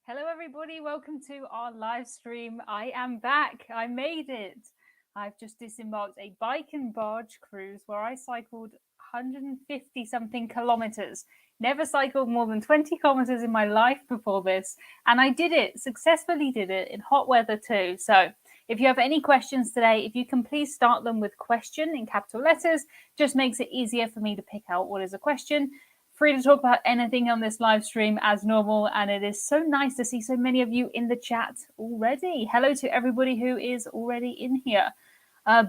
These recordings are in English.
Hello, everybody. Welcome to our live stream. I am back. I made it. I've just disembarked a bike and barge cruise where I cycled 150 something kilometers. Never cycled more than 20 kilometers in my life before this. And I did it, successfully did it in hot weather too. So if you have any questions today, if you can please start them with question in capital letters, just makes it easier for me to pick out what is a question. Free to talk about anything on this live stream as normal, and it is so nice to see so many of you in the chat already. Hello to everybody who is already in here.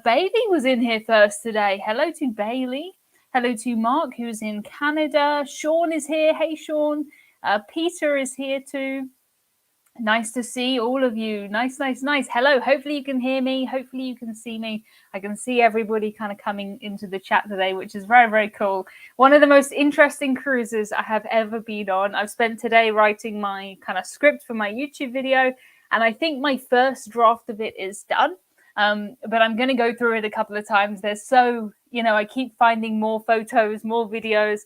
Bailey was in here first today. Hello to Bailey. Hello to Mark, who's in Canada. Sean is here. Hey, Sean. Peter is here too. Nice to see all of you. Nice. Hello. Hopefully you can hear me. Hopefully you can see me. I can see everybody kind of coming into the chat today, which is very, very cool. One of the most interesting cruises I have ever been on. I've spent today writing my kind of script for my YouTube video, and I think my first draft of it is done. But I'm going to go through it a couple of times. There's I keep finding more photos, more videos.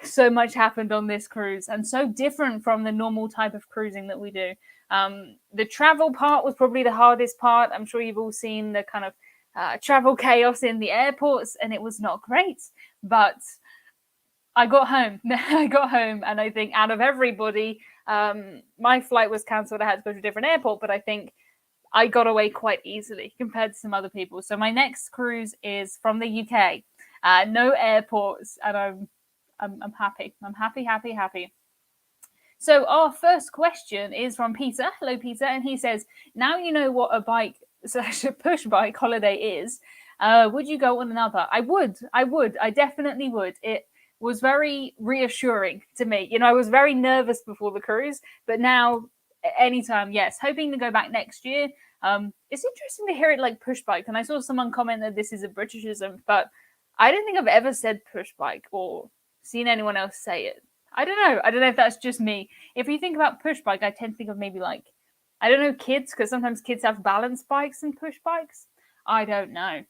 So much happened on this cruise, and so different from the normal type of cruising that we do. The travel part was probably the hardest part. I'm sure you've all seen the kind of travel chaos in the airports, and it was not great. But I got home. And I think out of everybody, my flight was cancelled. I had to go to a different airport, but I think I got away quite easily compared to some other people. So my next cruise is from the UK. No airports, and I'm happy. I'm happy. So our first question is from Peter. Hello, Peter. And he says, now you know what a bike / push bike holiday is. Would you go on another? I would. I definitely would. It was very reassuring to me. I was very nervous before the cruise, but now anytime, yes. Hoping to go back next year. It's interesting to hear it like push bike. And I saw someone comment that this is a Britishism, but I don't think I've ever said push bike or seen anyone else say it. I don't know if that's just me. If you think about push bike, I tend to think of maybe like, I don't know, kids, because sometimes kids have balance bikes and push bikes. I don't know.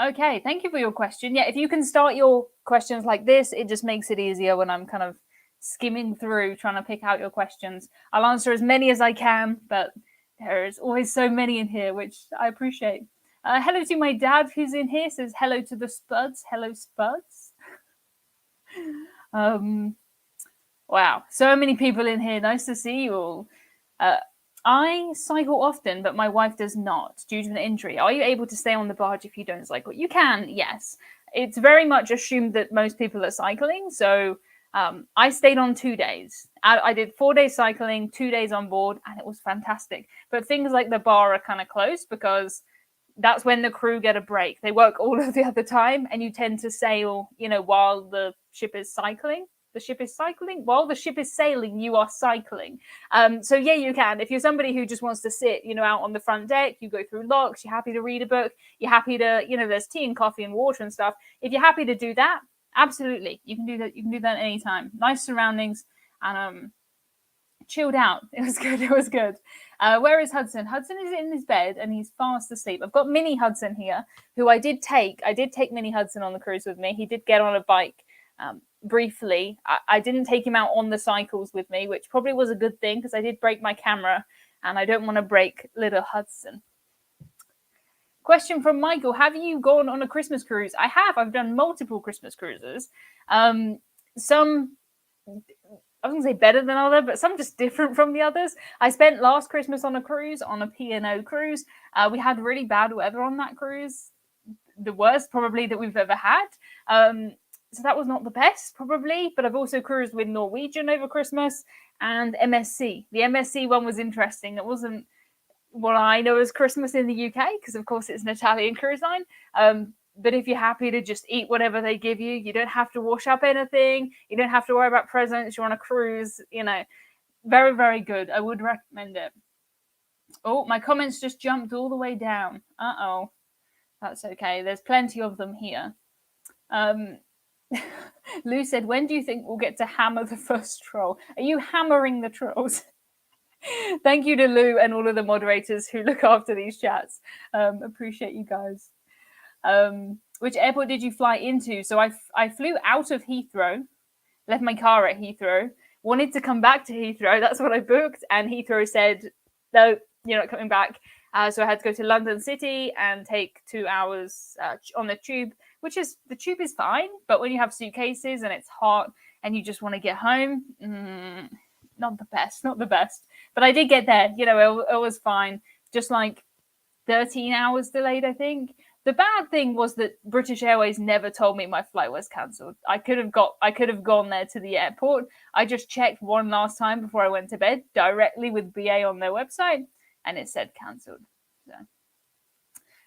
Okay, thank you for your question. Yeah, if you can start your questions like this, it just makes it easier when I'm kind of skimming through trying to pick out your questions. I'll answer as many as I can, but there's always so many in here, which I appreciate. Hello to my dad who's in here, says hello to the Spuds. Hello, Spuds. Wow, so many people in here. Nice to see you all. I cycle often, but my wife does not due to an injury. Are you able to stay on the barge if you don't cycle? You can, yes. It's very much assumed that most people are cycling. So I stayed on 2 days. I did 4 days cycling, 2 days on board, and it was fantastic. But things like the bar are kind of closed because that's when the crew get a break. They work all of the other time, and you tend to sail, while the ship is cycling. The ship is cycling while the ship is sailing. You are cycling. So yeah, you can. If you're somebody who just wants to sit, out on the front deck, you go through locks. You're happy to read a book. You're happy to, there's tea and coffee and water and stuff. If you're happy to do that, absolutely, you can do that. You can do that anytime. Nice surroundings and chilled out. It was good. Where is Hudson? Hudson is in his bed and he's fast asleep. I've got Mini Hudson here, who I did take Mini Hudson on the cruise with me. He did get on a bike briefly. I didn't take him out on the cycles with me, which probably was a good thing because I did break my camera and I don't want to break little Hudson. Question from Michael. Have you gone on a Christmas cruise? I have. I've done multiple Christmas cruises. Some, I wouldn't say better than other, but some just different from the others. I spent last Christmas on a cruise, on a P&O cruise. We had really bad weather on that cruise. The worst probably that we've ever had. So that was not the best probably, but I've also cruised with Norwegian over Christmas and MSC. The MSC one was interesting. It wasn't what I know as Christmas in the UK, because of course it's an Italian cruise line. But if you're happy to just eat whatever they give you, you don't have to wash up anything. You don't have to worry about presents. You're on a cruise, very, very good. I would recommend it. Oh, my comments just jumped all the way down. Uh-oh. That's okay. There's plenty of them here. Lou said, when do you think we'll get to hammer the first troll? Are you hammering the trolls? Thank you to Lou and all of the moderators who look after these chats. Appreciate you guys. Which airport did you fly into? So I flew out of Heathrow, left my car at Heathrow, wanted to come back to Heathrow. That's what I booked. And Heathrow said, no, you're not coming back. So I had to go to London City and take 2 hours on the tube, the tube is fine. But when you have suitcases and it's hot and you just want to get home, not the best. But I did get there. It was fine. Just like 13 hours delayed, I think. The bad thing was that British Airways never told me my flight was cancelled. I could have gone there to the airport. I just checked one last time before I went to bed directly with BA on their website, and it said cancelled. So,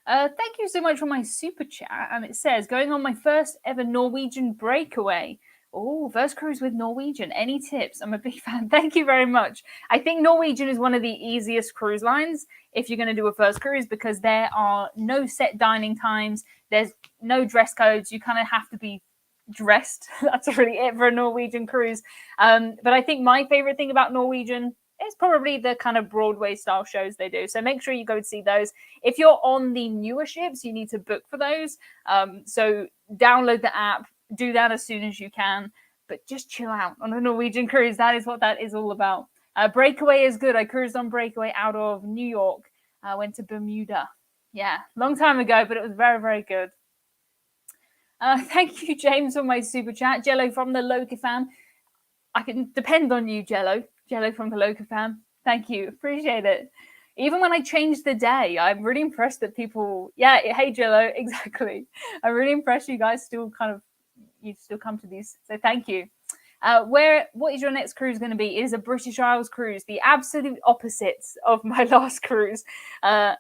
thank you so much for my super chat. And it says, going on my first ever Norwegian breakaway. Oh, first cruise with Norwegian. Any tips? I'm a big fan. Thank you very much. I think Norwegian is one of the easiest cruise lines if you're going to do a first cruise, because there are no set dining times. There's no dress codes. You kind of have to be dressed. That's really it for a Norwegian cruise. But I think my favorite thing about Norwegian is probably the kind of Broadway style shows they do. So make sure you go and see those. If you're on the newer ships, you need to book for those. So download the app. Do that as soon as you can, but just chill out on a Norwegian cruise. That is what that is all about. Breakaway is good. I cruised on Breakaway out of New York. I went to Bermuda. Yeah, long time ago, but it was very, very good. Thank you, James, for my super chat. Jello from the Loca fam. I can depend on you, Jello. Jello from the Loca fam. Thank you. Appreciate it. Even when I changed the day, I'm really impressed that people... Yeah, hey, Jello, exactly. I'm really impressed you guys still come to these. So thank you. What is your next cruise going to be? It is a British Isles cruise, the absolute opposites of my last cruise.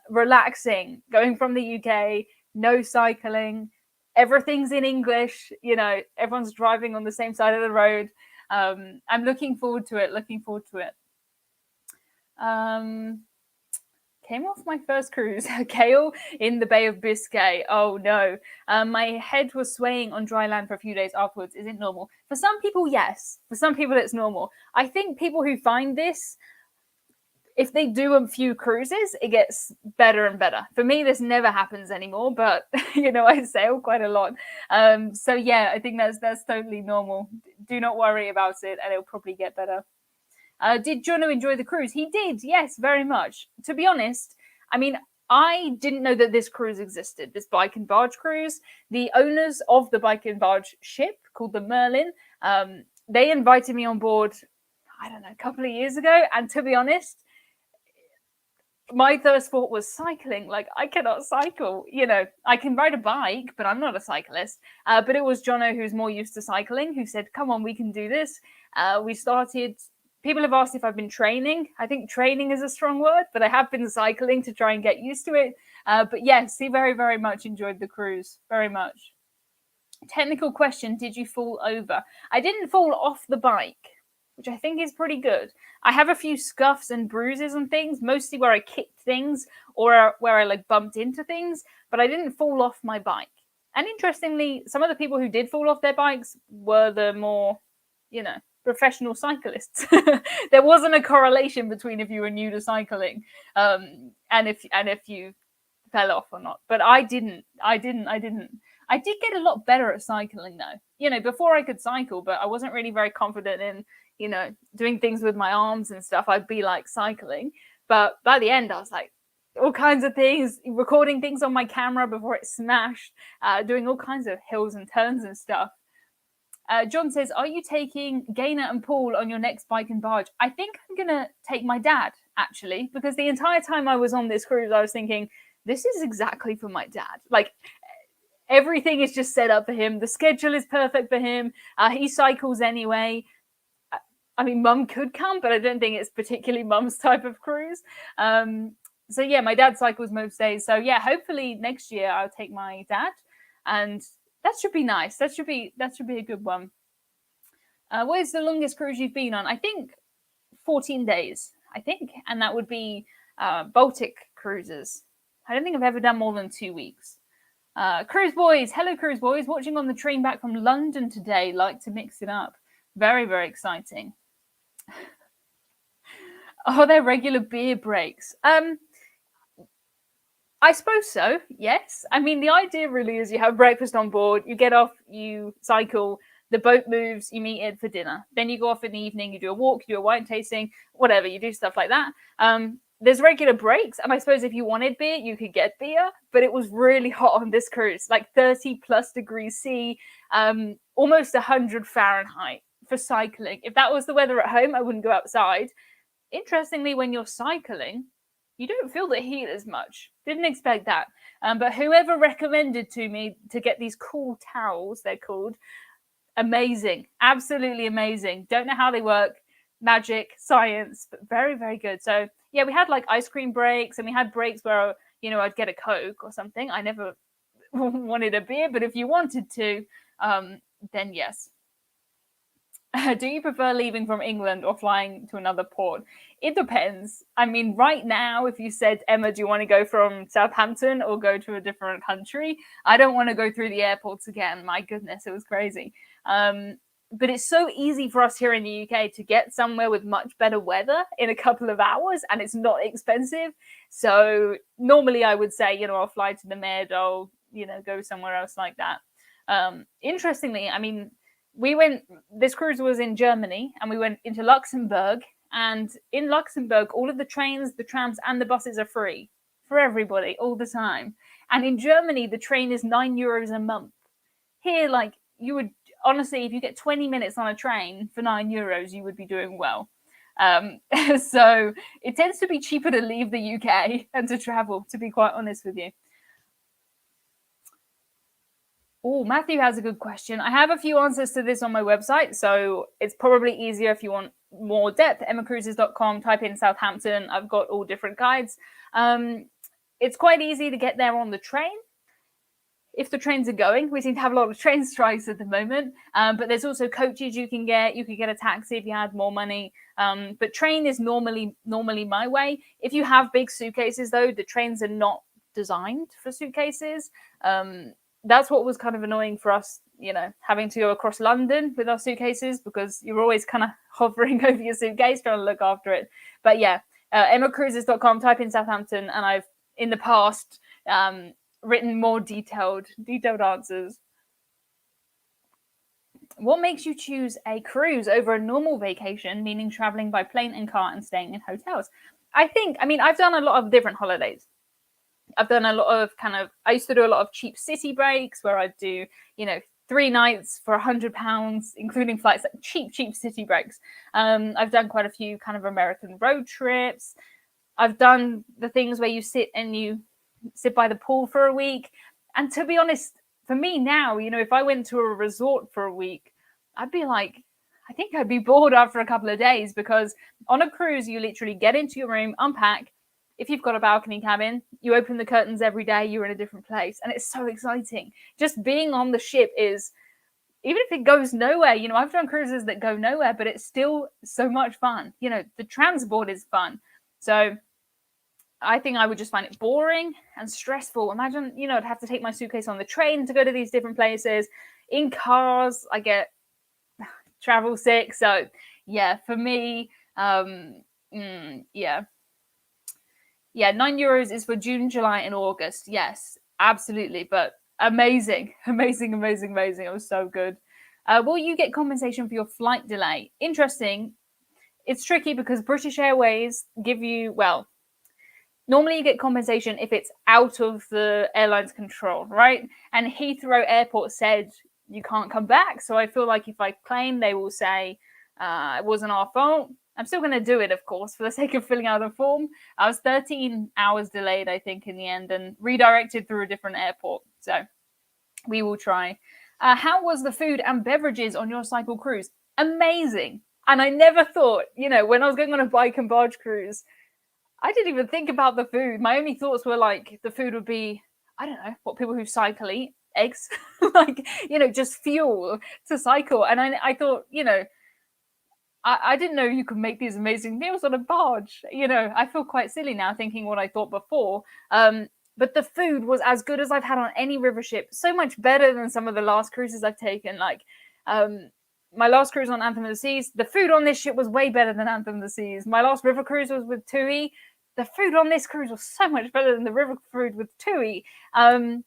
Relaxing, going from the UK, no cycling, everything's in English. Everyone's driving on the same side of the road. I'm looking forward to it. Came off my first cruise, Kale in the Bay of Biscay. Oh no. My head was swaying on dry land for a few days afterwards. Is it normal? For some people, yes. For some people, it's normal. I think people who find this, if they do a few cruises, it gets better and better. For me, this never happens anymore, but I sail quite a lot. So yeah, I think that's totally normal. Do not worry about it, and it'll probably get better. Did Jono enjoy the cruise? He did, yes, very much. To be honest, I didn't know that this cruise existed, this bike and barge cruise. The owners of the bike and barge ship, called the Merlijn, they invited me on board, I don't know, a couple of years ago. And to be honest, my first thought was cycling. Like, I cannot cycle. I can ride a bike, but I'm not a cyclist. But it was Jono, who's more used to cycling, who said, come on, we can do this. We started... People have asked if I've been training. I think training is a strong word, but I have been cycling to try and get used to it. But yes, he very, very much enjoyed the cruise. Very much. Technical question, did you fall over? I didn't fall off the bike, which I think is pretty good. I have a few scuffs and bruises and things, mostly where I kicked things or where I bumped into things, but I didn't fall off my bike. And interestingly, some of the people who did fall off their bikes were the more, professional cyclists. There wasn't a correlation between if you were new to cycling and if you fell off or not. But I didn't. I did get a lot better at cycling though. Before I could cycle, but I wasn't really very confident in, doing things with my arms and stuff. I'd be like cycling. But by the end, I was like, all kinds of things, recording things on my camera before it smashed, doing all kinds of hills and turns and stuff. John says, are you taking Gaynor and Paul on your next bike and barge? I think I'm going to take my dad, actually, because the entire time I was on this cruise, I was thinking, this is exactly for my dad. Like, everything is just set up for him. The schedule is perfect for him. He cycles anyway. Mum could come, but I don't think it's particularly Mum's type of cruise. So yeah, my dad cycles most days. So yeah, hopefully next year I'll take my dad, and that should be nice. That should be a good one. What is the longest cruise you've been on? I think 14 days, and that would be Baltic cruises. I don't think I've ever done more than 2 weeks. Cruise boys, hello cruise boys, watching on the train back from London today. Like to mix it up. Very, very exciting. Are there regular beer breaks? I suppose so, yes. The idea really is you have breakfast on board, you get off, you cycle, the boat moves, you meet it for dinner. Then you go off in the evening, you do a walk, you do a wine tasting, whatever, you do stuff like that. There's regular breaks, and I suppose if you wanted beer, you could get beer, but it was really hot on this cruise, like 30 plus degrees C, almost 100 Fahrenheit for cycling. If that was the weather at home, I wouldn't go outside. Interestingly, when you're cycling, you don't feel the heat as much. Didn't expect that. But whoever recommended to me to get these cool towels, they're called, amazing, absolutely amazing. Don't know how they work, magic, science, but very, very good. So yeah, we had like ice cream breaks, and we had breaks where, you know, I'd get a Coke or something. I never wanted a beer, but if you wanted to, then yes. Do you prefer leaving from England or flying to another port? It depends. I mean, right now, if you said, Emma, do you want to go from Southampton or go to a different country? I don't want to go through the airports again. My goodness, it was crazy. But it's so easy for us here in the UK to get somewhere with much better weather in a couple of hours, and it's not expensive. So normally I would say, you know, I'll fly to the Med, I'll, you know, go somewhere else like that. Interestingly, I mean, this cruise was in Germany, and we went into Luxembourg, and in Luxembourg, all of the trains, the trams, and the buses are free for everybody all the time. And in Germany, the train is €9 a month. Here, like, you would, honestly, if you get 20 minutes on a train for €9, you would be doing well. So it tends to be cheaper to leave the UK and to travel, to be quite honest with you. Oh, Matthew has a good question. I have a few answers to this on my website, so it's probably easier if you want more depth. emmacruises.com, type in Southampton. I've got all different guides. It's quite easy to get there on the train. If the trains are going, we seem to have a lot of train strikes at the moment, but there's also coaches you can get. You could get a taxi if you had more money, but train is normally my way. If you have big suitcases, though, the trains are not designed for suitcases. That's what was kind of annoying for us, you know, having to go across London with our suitcases, because you're always kind of hovering over your suitcase trying to look after it. But yeah, emmacruises.com, type in Southampton, and I've in the past written more detailed answers. What makes you choose a cruise over a normal vacation, meaning traveling by plane and car and staying in hotels? I mean, I've done a lot of different holidays. I've done a lot of I used to do a lot of cheap city breaks where I'd do, you know, 3 nights for £100, including flights, like cheap city breaks. I've done quite a few kind of American road trips. I've done the things where you sit by the pool for a week. And to be honest, for me now, you know, if I went to a resort for a week, I'd be like, I think I'd be bored after a couple of days, because on a cruise, you literally get into your room, unpack. If you've got a balcony cabin, you open the curtains every day, you're in a different place. And it's so exciting. Just being on the ship is, even if it goes nowhere, you know, I've done cruises that go nowhere, but it's still so much fun. You know, the transport is fun. So I think I would just find it boring and stressful. Imagine, you know, I'd have to take my suitcase on the train to go to these different places. In cars, I get travel sick. So yeah, for me, yeah. Yeah, €9 is for June, July, and August. Yes, absolutely. But amazing. It was so good. Will you get compensation for your flight delay? Interesting. It's tricky because British Airways give you, well, normally you get compensation if it's out of the airline's control, right? And Heathrow Airport said you can't come back. So I feel like if I claim, they will say it wasn't our fault. I'm still going to do it, of course, for the sake of filling out the form. I was 13 hours delayed, I think, in the end, and redirected through a different airport. So we will try. How was the food and beverages on your cycle cruise? Amazing. And I never thought, you know, when I was going on a bike and barge cruise, I didn't even think about the food. My only thoughts were like the food would be, I don't know, what people who cycle eat, eggs, like, you know, just fuel to cycle. And I thought, you know, I didn't know you could make these amazing meals on a barge. You know, I feel quite silly now thinking what I thought before. But the food was as good as I've had on any river ship. So much better than some of the last cruises I've taken. Like my last cruise on Anthem of the Seas, the food on this ship was way better than Anthem of the Seas. My last river cruise was with TUI. The food on this cruise was so much better than the river food with TUI. And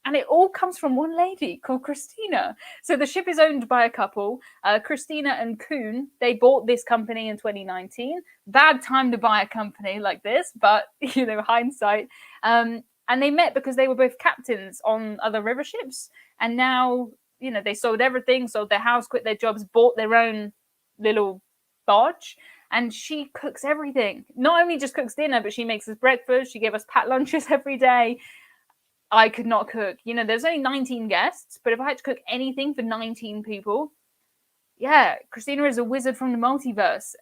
And it all comes from one lady called Christina. So the ship is owned by a couple, Christina and Kuhn. They bought this company in 2019. Bad time to buy a company like this, but hindsight. And they met because they were both captains on other river ships. And now, they sold everything, sold their house, quit their jobs, bought their own little barge. And she cooks everything. Not only just cooks dinner, but she makes us breakfast. She gave us packed lunches every day. I could not cook. There's only 19 guests, but if I had to cook anything for 19 people, yeah, Christina is a wizard from the multiverse.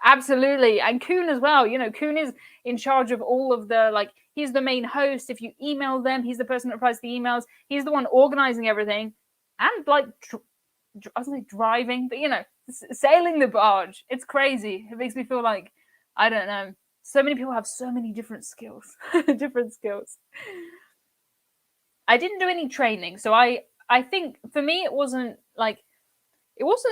Absolutely. And Kuhn as well. Kuhn is in charge of all of the, he's the main host. If you email them, he's the person that replies to the emails. He's the one organizing everything. And, I was like driving, but, sailing the barge. It's crazy. It makes me feel like, I don't know. So many people have so many different skills. I didn't do any training. So I think for me, it wasn't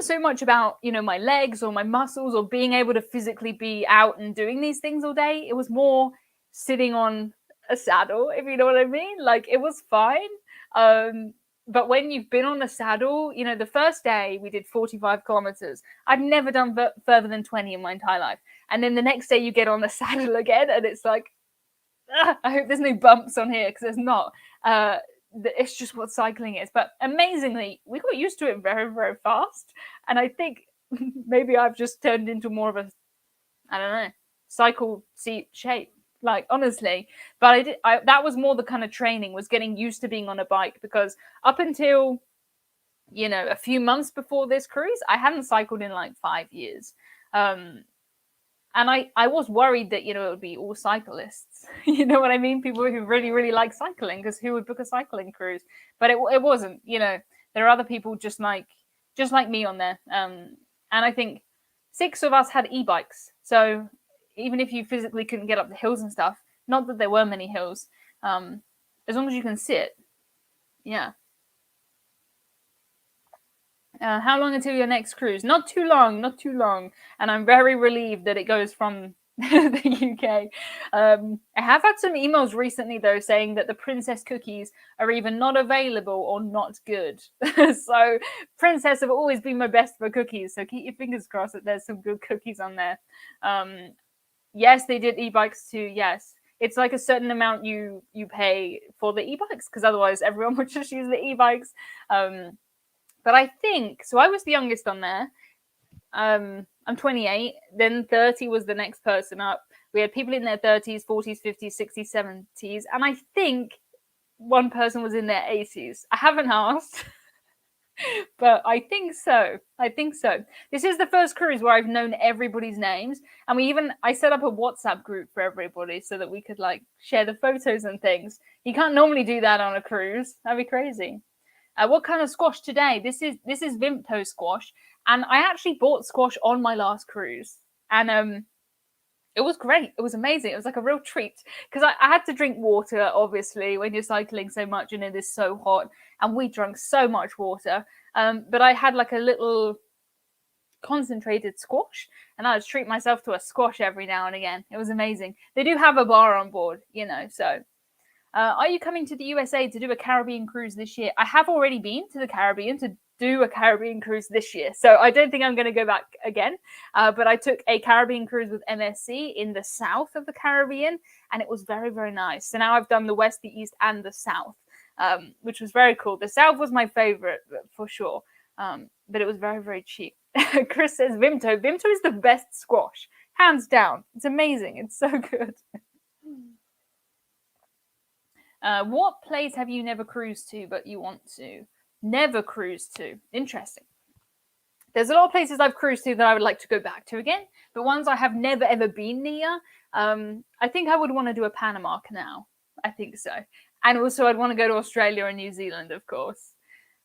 so much about, my legs or my muscles or being able to physically be out and doing these things all day. It was more sitting on a saddle, if you know what I mean. It was fine. But when you've been on a saddle, the first day we did 45 kilometers. I'd never done further than 20 in my entire life. And then the next day you get on the saddle again and it's like, I hope there's no bumps on here because there's not. It's just what cycling is. But amazingly, we got used to it very, very fast. And I think maybe I've just turned into more of a, I don't know, cycle seat shape. Honestly. But that was more the kind of training, was getting used to being on a bike, because up until, a few months before this cruise, I hadn't cycled in 5 years. And I was worried that, it would be all cyclists. You know what I mean? People who really, really like cycling, because who would book a cycling cruise? But it wasn't, There are other people just like me on there. And I think 6 of us had e-bikes. So even if you physically couldn't get up the hills and stuff, not that there were many hills, as long as you can sit, yeah. How long until your next cruise? Not too long. And I'm very relieved that it goes from the UK. I have had some emails recently, though, saying that the princess cookies are either not available or not good. So princess have always been my best for cookies. So keep your fingers crossed that there's some good cookies on there. Yes, they did e-bikes too. Yes. It's a certain amount you pay for the e-bikes, because otherwise everyone would just use the e-bikes. But I think, so I was the youngest on there. I'm 28. Then 30 was the next person up. We had people in their 30s, 40s, 50s, 60s, 70s. And I think one person was in their 80s. I haven't asked, but I think so. This is the first cruise where I've known everybody's names. And I set up a WhatsApp group for everybody so that we could share the photos and things. You can't normally do that on a cruise. That'd be crazy. What kind of squash today? This is Vimto squash, and I actually bought squash on my last cruise, and it was great. It was amazing. It was a real treat, because I had to drink water, obviously, when you're cycling so much and it is so hot, and we drank so much water. But I had a little concentrated squash, and I would treat myself to a squash every now and again. It was amazing. They do have a bar on board, so. Are you coming to the USA to do a Caribbean cruise this year? I have already been to the Caribbean to do a Caribbean cruise this year, so I don't think I'm going to go back again. But I took a Caribbean cruise with MSC in the south of the Caribbean, and it was very, very nice. So now I've done the west, the east, and the south, which was very cool. The south was my favorite, for sure, but it was very, very cheap. Chris says Vimto. Vimto is the best squash, hands down. It's amazing. It's so good. What place have you never cruised to but you want to? Never cruised to. Interesting. There's a lot of places I've cruised to that I would like to go back to again, but ones I have never ever been near. I think I would want to do a Panama Canal. I think so. And also I'd want to go to Australia and New Zealand, of course.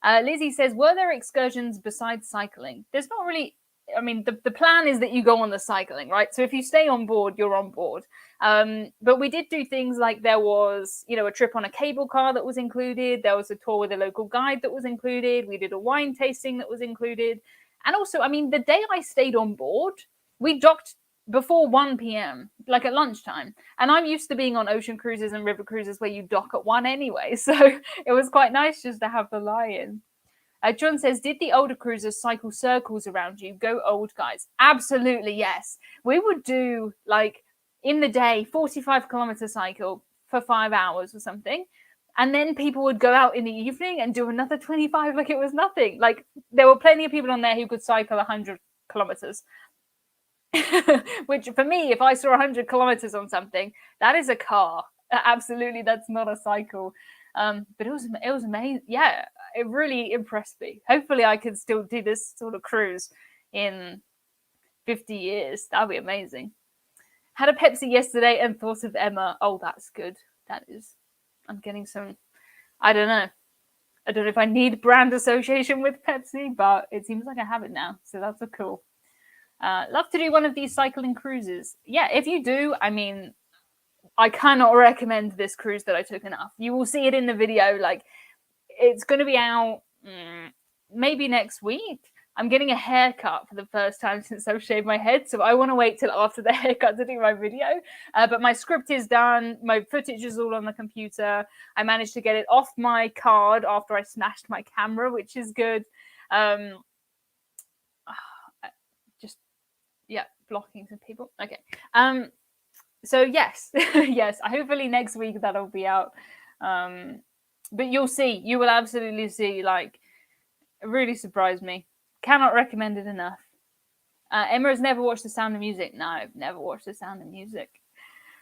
Lizzie says, were there excursions besides cycling? There's not really. I mean, the plan is that you go on the cycling, right? So if you stay on board, you're on board. But we did do things like there was, a trip on a cable car that was included. There was a tour with a local guide that was included. We did a wine tasting that was included. And also, I mean, the day I stayed on board, we docked before 1 p.m., like at lunchtime. And I'm used to being on ocean cruises and river cruises where you dock at 1 anyway. So it was quite nice just to have the lie-in. John says, did the older cruisers cycle circles around you? Go old guys. Absolutely, yes. We would do, like, in the day, 45-kilometer cycle for 5 hours or something. And then people would go out in the evening and do another 25 like it was nothing. Like, there were plenty of people on there who could cycle 100 kilometers. Which, for me, if I saw 100 kilometers on something, that is a car. Absolutely, that's not a cycle. But it was amazing. Yeah, it really impressed me. Hopefully I can still do this sort of cruise in 50 years. That'd be amazing. Had a Pepsi yesterday and thought of Emma. Oh, that's good. That is. I'm getting some, I don't know if I need brand association with Pepsi, but it seems like I have it now. So that's a cool. Love to do one of these cycling cruises. Yeah, if you do, I mean, I cannot recommend this cruise that I took enough. You will see it in the video. Like, it's going to be out maybe next week. I'm getting a haircut for the first time since I've shaved my head, so I want to wait till after the haircut to do my video. But my script is done. My footage is all on the computer. I managed to get it off my card after I smashed my camera, which is good. Blocking some people. Okay. So yes, yes. Hopefully next week that'll be out. But you'll see. You will absolutely see. Like, it really surprised me. Cannot recommend it enough. Emma has never watched The Sound of Music. No, I've never watched The Sound of Music.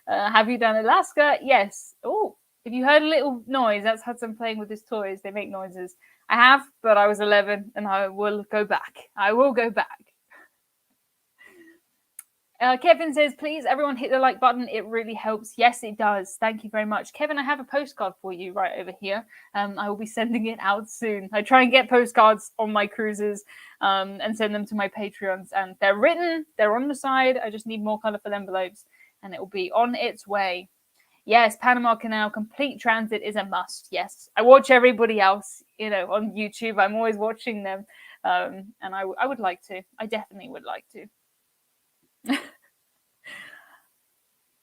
Have you done Alaska? Yes. Oh, if you heard a little noise, that's Hudson playing with his toys. They make noises. I have, but I was 11, and I will go back. I will go back. Kevin says, please, everyone hit the like button. It really helps. Yes, it does. Thank you very much. Kevin, I have a postcard for you right over here. I will be sending it out soon. I try and get postcards on my cruises and send them to my Patreons. And they're written. They're on the side. I just need more colorful envelopes. And it will be on its way. Yes, Panama Canal, complete transit is a must. Yes, I watch everybody else, on YouTube. I'm always watching them. And I would like to. I definitely would like to.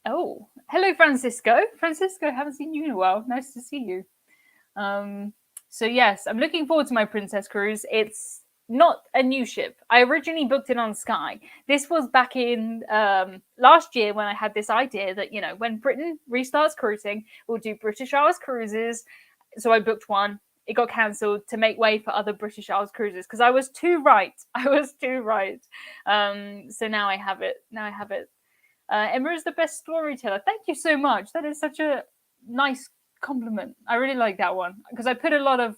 Oh, hello, Francisco. Francisco, haven't seen you in a while. Nice to see you. So yes, I'm looking forward to my Princess cruise. It's not a new ship. I originally booked it on Sky. This was back in last year when I had this idea that, when Britain restarts cruising, we'll do British Isles cruises. So I booked one. It got cancelled to make way for other British Isles cruises because I was too right. So now I have it. Emma is the best storyteller. Thank you so much. That is such a nice compliment. I really like that one because I put a lot of,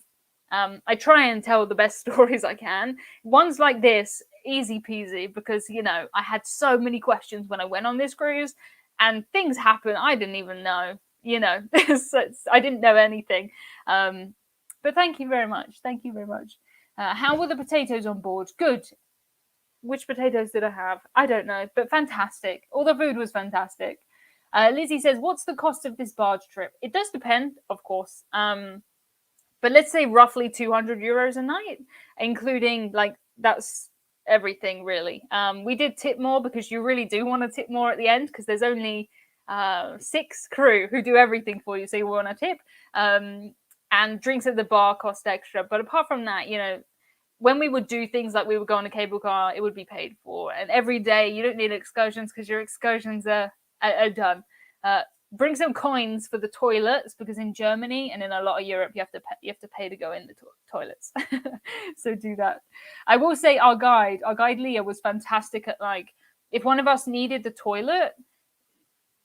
I try and tell the best stories I can. Ones like this, easy peasy, because, I had so many questions when I went on this cruise and things happen I didn't even know, so I didn't know anything. But thank you very much. Thank you very much. How were the potatoes on board? Good. Which potatoes did I have? I don't know, but fantastic. All the food was fantastic. Lizzie says, what's the cost of this barge trip? It does depend, of course. But let's say roughly 200 euros a night, including, that's everything, really. We did tip more because you really do want to tip more at the end because there's only 6 crew who do everything for you, so you want to tip. And drinks at the bar cost extra. But apart from that, when we would do things like we would go on a cable car, it would be paid for. And every day, you don't need excursions because your excursions are done. Bring some coins for the toilets because in Germany and in a lot of Europe, you have to pay to go in the toilets. So do that. I will say our guide Leah was fantastic at if one of us needed the toilet,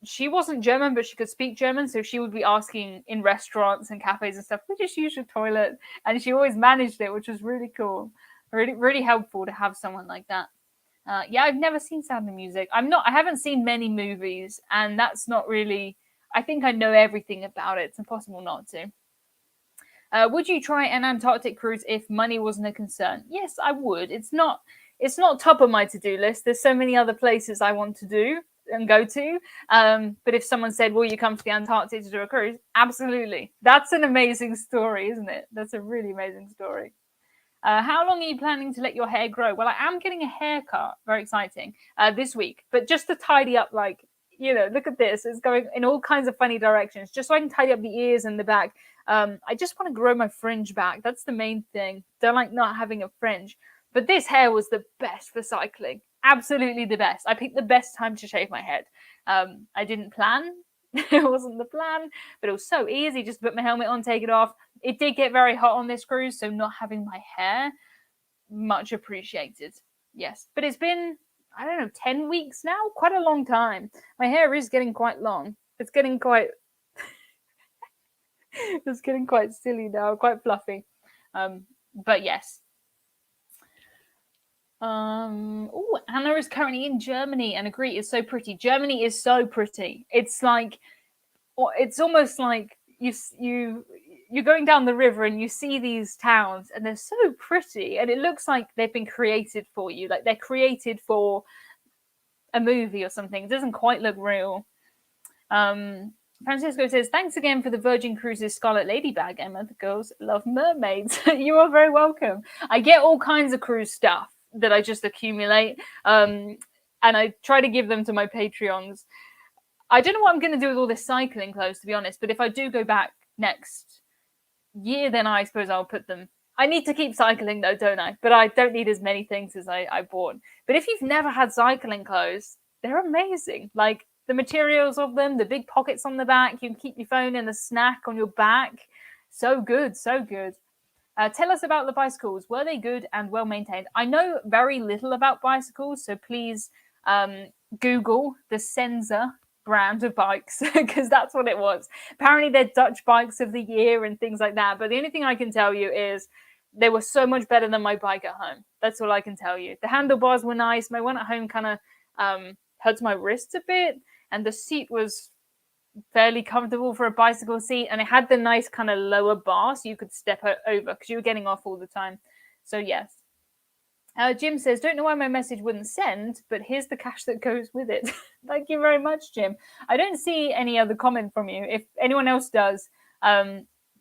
she wasn't German, but she could speak German. So she would be asking in restaurants and cafes and stuff, we just use your toilet. And she always managed it, which was really cool. Really, really helpful to have someone like that. I've never seen Sound of Music. I haven't seen many movies, and that's not really, I think I know everything about it. It's impossible not to. Would you try an Antarctic cruise if money wasn't a concern? Yes, I would. It's not top of my to-do list. There's so many other places I want to do and go to. But if someone said, will you come to the Antarctic to do a cruise? Absolutely. That's an amazing story, isn't it? That's a really amazing story. How long are you planning to let your hair grow? Well, I am getting a haircut. Very exciting. This week. But just to tidy up, like, look at this. It's going in all kinds of funny directions. Just so I can tidy up the ears and the back. I just want to grow my fringe back. That's the main thing. Don't like not having a fringe. But this hair was the best for cycling. Absolutely the best. I picked the best time to shave my head. I didn't plan. It wasn't the plan, but it was so easy. Just put my helmet on, take it off. It did get very hot on this cruise, so not having my hair, much appreciated. Yes, but it's been, I don't know, 10 weeks now? Quite a long time. My hair is getting quite long. It's getting quite it's getting quite silly now, quite fluffy. But yes. Oh, Anna is currently in Germany and agree, it's so pretty. Germany is so pretty. It's like, it's almost like you're going down the river and you see these towns and they're so pretty and it looks like they've been created for you, like they're created for a movie or something. It doesn't quite look real. Francisco says, thanks again for the Virgin Cruises Scarlet Lady bag, Emma. The girls love mermaids. You are very welcome. I get all kinds of cruise stuff that I just accumulate, and I try to give them to my Patreons. I don't know what I'm going to do with all this cycling clothes, to be honest, but if I do go back next year, then I suppose I'll put them. I need to keep cycling though, don't I? But I don't need as many things as I bought. But if you've never had cycling clothes, they're amazing. Like the materials of them, the big pockets on the back, you can keep your phone and a snack on your back. So good, so good. Tell us about the bicycles. Were they good and well maintained? I know very little about bicycles, so please Google the Senza brand of bikes, because that's what it was. Apparently they're Dutch bikes of the year and things like that, but the only thing I can tell you is they were so much better than my bike at home. That's all I can tell you. The handlebars were nice. My one at home kind of hurts my wrists a bit, and the seat was fairly comfortable for a bicycle seat, and it had the nice kind of lower bar so you could step over because you were getting off all the time. So yes. Jim says, don't know why my message wouldn't send, but here's the cash that goes with it. Thank you very much, Jim. I don't see any other comment from you. If anyone else does,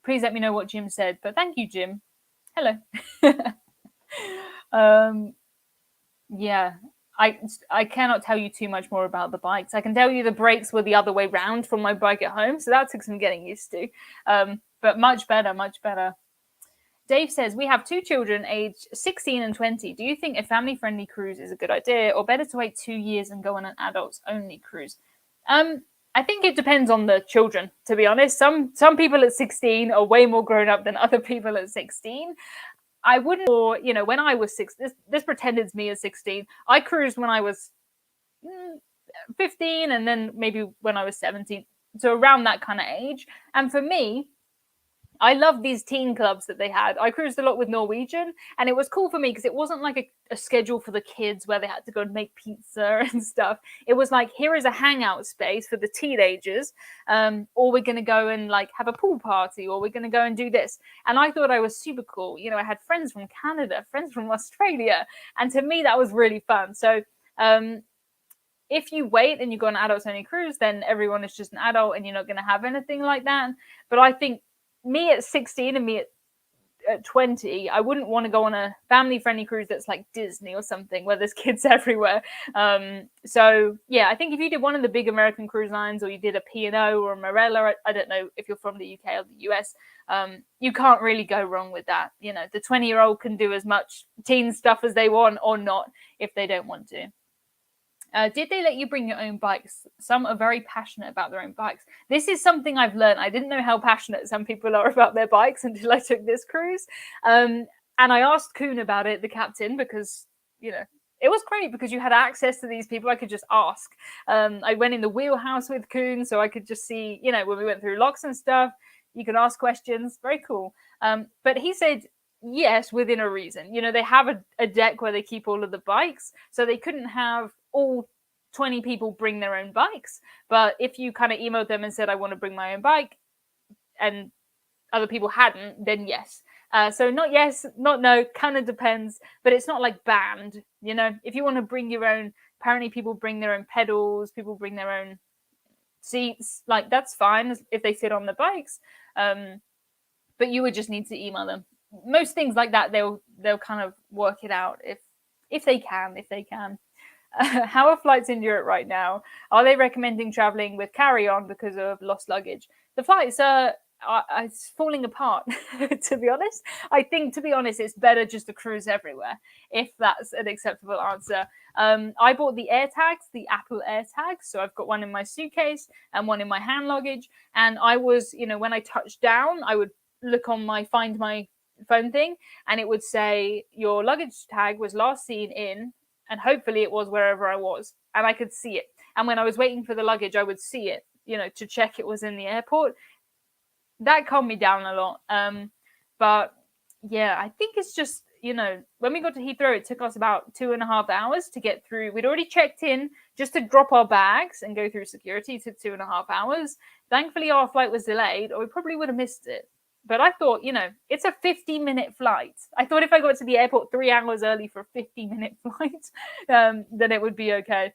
please let me know what Jim said. But thank you, Jim. Hello. Yeah, I cannot tell you too much more about the bikes. I can tell you the brakes were the other way round from my bike at home, so that took some getting used to. But much better, much better. Dave says, we have 2 children aged 16 and 20. Do you think a family-friendly cruise is a good idea, or better to wait 2 years and go on an adults-only cruise? I think it depends on the children, to be honest. Some people at 16 are way more grown up than other people at 16. I wouldn't, or, when I was 6, this pretended me as 16. I cruised when I was 15 and then maybe when I was 17. So around that kind of age. And for me, I love these teen clubs that they had. I cruised a lot with Norwegian, and it was cool for me because it wasn't like a schedule for the kids where they had to go and make pizza and stuff. It was like, here is a hangout space for the teenagers, or we're going to go and like have a pool party, or we're going to go and do this. And I thought I was super cool. I had friends from Canada, friends from Australia, and to me that was really fun. So if you wait and you go on an adults only cruise, then everyone is just an adult and you're not going to have anything like that. But I think me at 16 and me at 20, I wouldn't want to go on a family-friendly cruise that's like Disney or something where there's kids everywhere. So yeah, I think if you did one of the big American cruise lines, or you did a P&O or a Marella, I don't know if you're from the UK or the US, you can't really go wrong with that. The 20-year-old can do as much teen stuff as they want or not if they don't want to. Did they let you bring your own bikes? Some are very passionate about their own bikes. This is something I've learned. I didn't know how passionate some people are about their bikes until I took this cruise. And I asked Kuhn about it, the captain, because, it was great because you had access to these people. I could just ask. I went in the wheelhouse with Kuhn, so I could just see, when we went through locks and stuff, you could ask questions. Very cool. But he said, yes, within a reason. They have a deck where they keep all of the bikes, so they couldn't have all 20 people bring their own bikes. But if you kind of emailed them and said, I want to bring my own bike, and other people hadn't, then yes. So not yes, not no, kind of depends, but it's not like banned. If you want to bring your own, apparently people bring their own pedals, people bring their own seats, like that's fine if they sit on the bikes. But you would just need to email them. most things like that, they'll kind of work it out if they can. How are flights in Europe right now? Are they recommending traveling with carry-on because of lost luggage? The flights are it's falling apart, to be honest. I think, to be honest, it's better just to cruise everywhere, if that's an acceptable answer. I bought the AirTags, the Apple AirTags. So I've got one in my suitcase and one in my hand luggage. And I was, when I touched down, I would look on find my phone thing, and it would say your luggage tag was last seen in, and hopefully it was wherever I was, and I could see it. And when I was waiting for the luggage, I would see it, to check it was in the airport. That calmed me down a lot. But yeah, I think it's just, when we got to Heathrow, it took us about 2.5 hours to get through. We'd already checked in just to drop our bags and go through security. It took 2.5 hours. Thankfully, our flight was delayed, or we probably would have missed it. But I thought, it's a 50-minute flight. I thought if I got to the airport 3 hours early for a 50-minute flight, then it would be okay.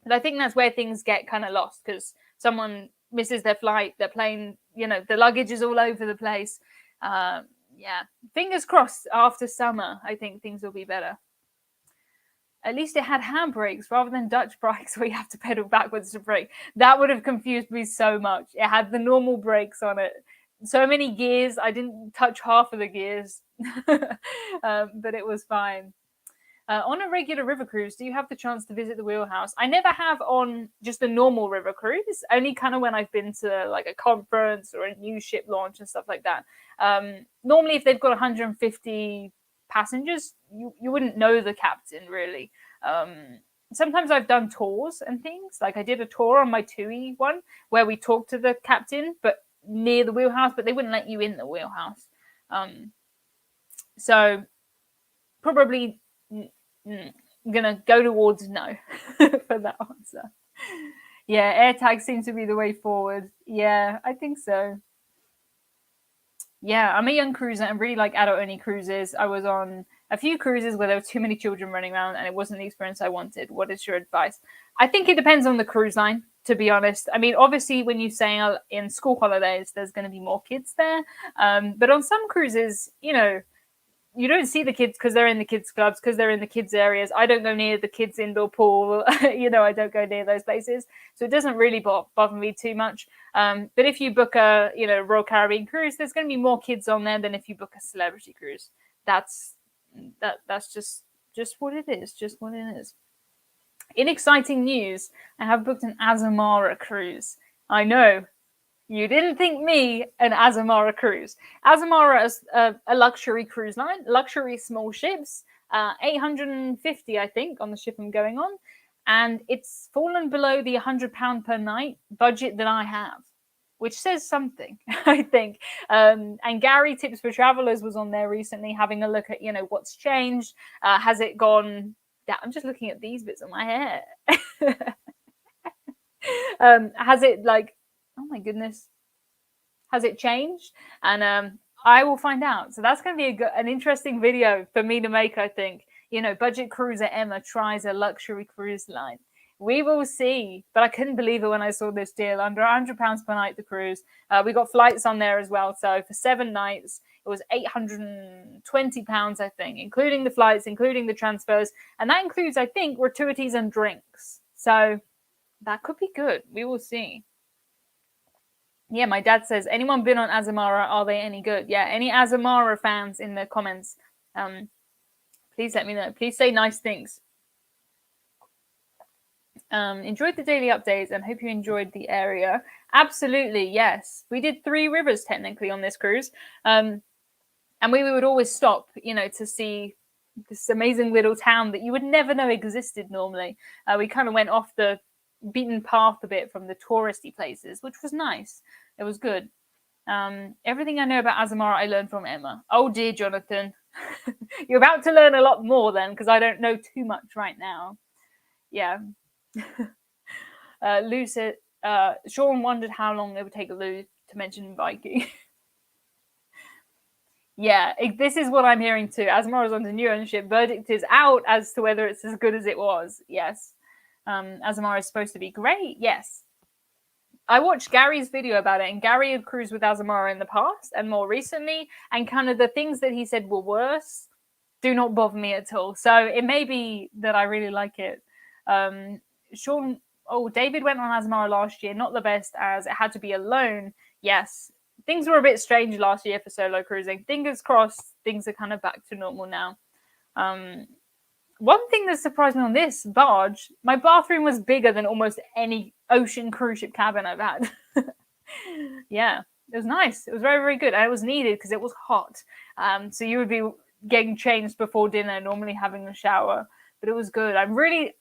But I think that's where things get kind of lost, because someone misses their flight, their plane, the luggage is all over the place. Yeah, fingers crossed after summer, I think things will be better. At least it had handbrakes rather than Dutch bikes where you have to pedal backwards to brake. That would have confused me so much. It had the normal brakes on it. So many gears, I didn't touch half of the gears, but it was fine. On a regular river cruise, do you have the chance to visit the wheelhouse? I never have on just a normal river cruise, only kind of when I've been to like a conference or a new ship launch and stuff like that. Normally, if they've got 150 passengers, you wouldn't know the captain, really. Sometimes I've done tours and things. Like I did a tour on my TUI one where we talked to the captain, but near the wheelhouse, but they wouldn't let you in the wheelhouse. So probably gonna go towards no for that answer. Yeah, AirTag seems to be the way forward. Yeah, I think so. Yeah, I'm a young cruiser and really like adult-only cruises. I was on a few cruises where there were too many children running around and it wasn't the experience I wanted. What is your advice? I think it depends on the cruise line, to be honest. I mean, obviously, when you sail in school holidays, there's going to be more kids there. But on some cruises, you don't see the kids because they're in the kids clubs, because they're in the kids areas. I don't go near the kids indoor pool. I don't go near those places. So it doesn't really bother me too much. But if you book a, Royal Caribbean cruise, there's going to be more kids on there than if you book a celebrity cruise. That's just what it is. Just what it is. In exciting news, I have booked an Azamara cruise. I know. You didn't think me an Azamara cruise. Azamara is a luxury cruise line, luxury small ships, 850, I think, on the ship I'm going on. And it's fallen below the £100 per night budget that I have, which says something, I think. And Gary Tips for Travelers was on there recently having a look at, what's changed. Has it gone down? I'm just looking at these bits of my hair. Has it oh my goodness, has it changed? And I will find out. So that's going to be an interesting video for me to make, I think. Budget cruiser Emma tries a luxury cruise line. We will see. But I couldn't believe it when I saw this deal. Under £100 per night, the cruise. We got flights on there as well. So for 7 nights, it was £820, I think, including the flights, including the transfers. And that includes, I think, gratuities and drinks. So that could be good. We will see. Yeah, my dad says, anyone been on Azamara? Are they any good? Yeah, any Azamara fans in the comments, please let me know. Please say nice things. Enjoyed the daily updates and hope you enjoyed the area. Absolutely, yes. We did 3 rivers technically on this cruise. And we would always stop, to see this amazing little town that you would never know existed normally. We kind of went off the beaten path a bit from the touristy places, which was nice. It was good. Everything I know about Azamara I learned from Emma. Oh dear, Jonathan. You're about to learn a lot more then, because I don't know too much right now. Yeah. Lou said, Sean wondered how long it would take Lou to mention Viking. Yeah, this is what I'm hearing too. Azamara is under new ownership. Verdict is out as to whether it's as good as it was. Yes. Azamara is supposed to be great. Yes. I watched Gary's video about it, and Gary had cruised with Azamara in the past and more recently, and kind of the things that he said were worse do not bother me at all. So it may be that I really like it. Sean, David went on Azamara last year, not the best as it had to be alone. Yes, things were a bit strange last year for solo cruising. Fingers crossed, things are kind of back to normal now. One thing that surprised me on this barge, my bathroom was bigger than almost any ocean cruise ship cabin I've had. Yeah, it was nice. It was very, very good. And it was needed because it was hot. So you would be getting changed before dinner, normally having a shower. But it was good. I'm really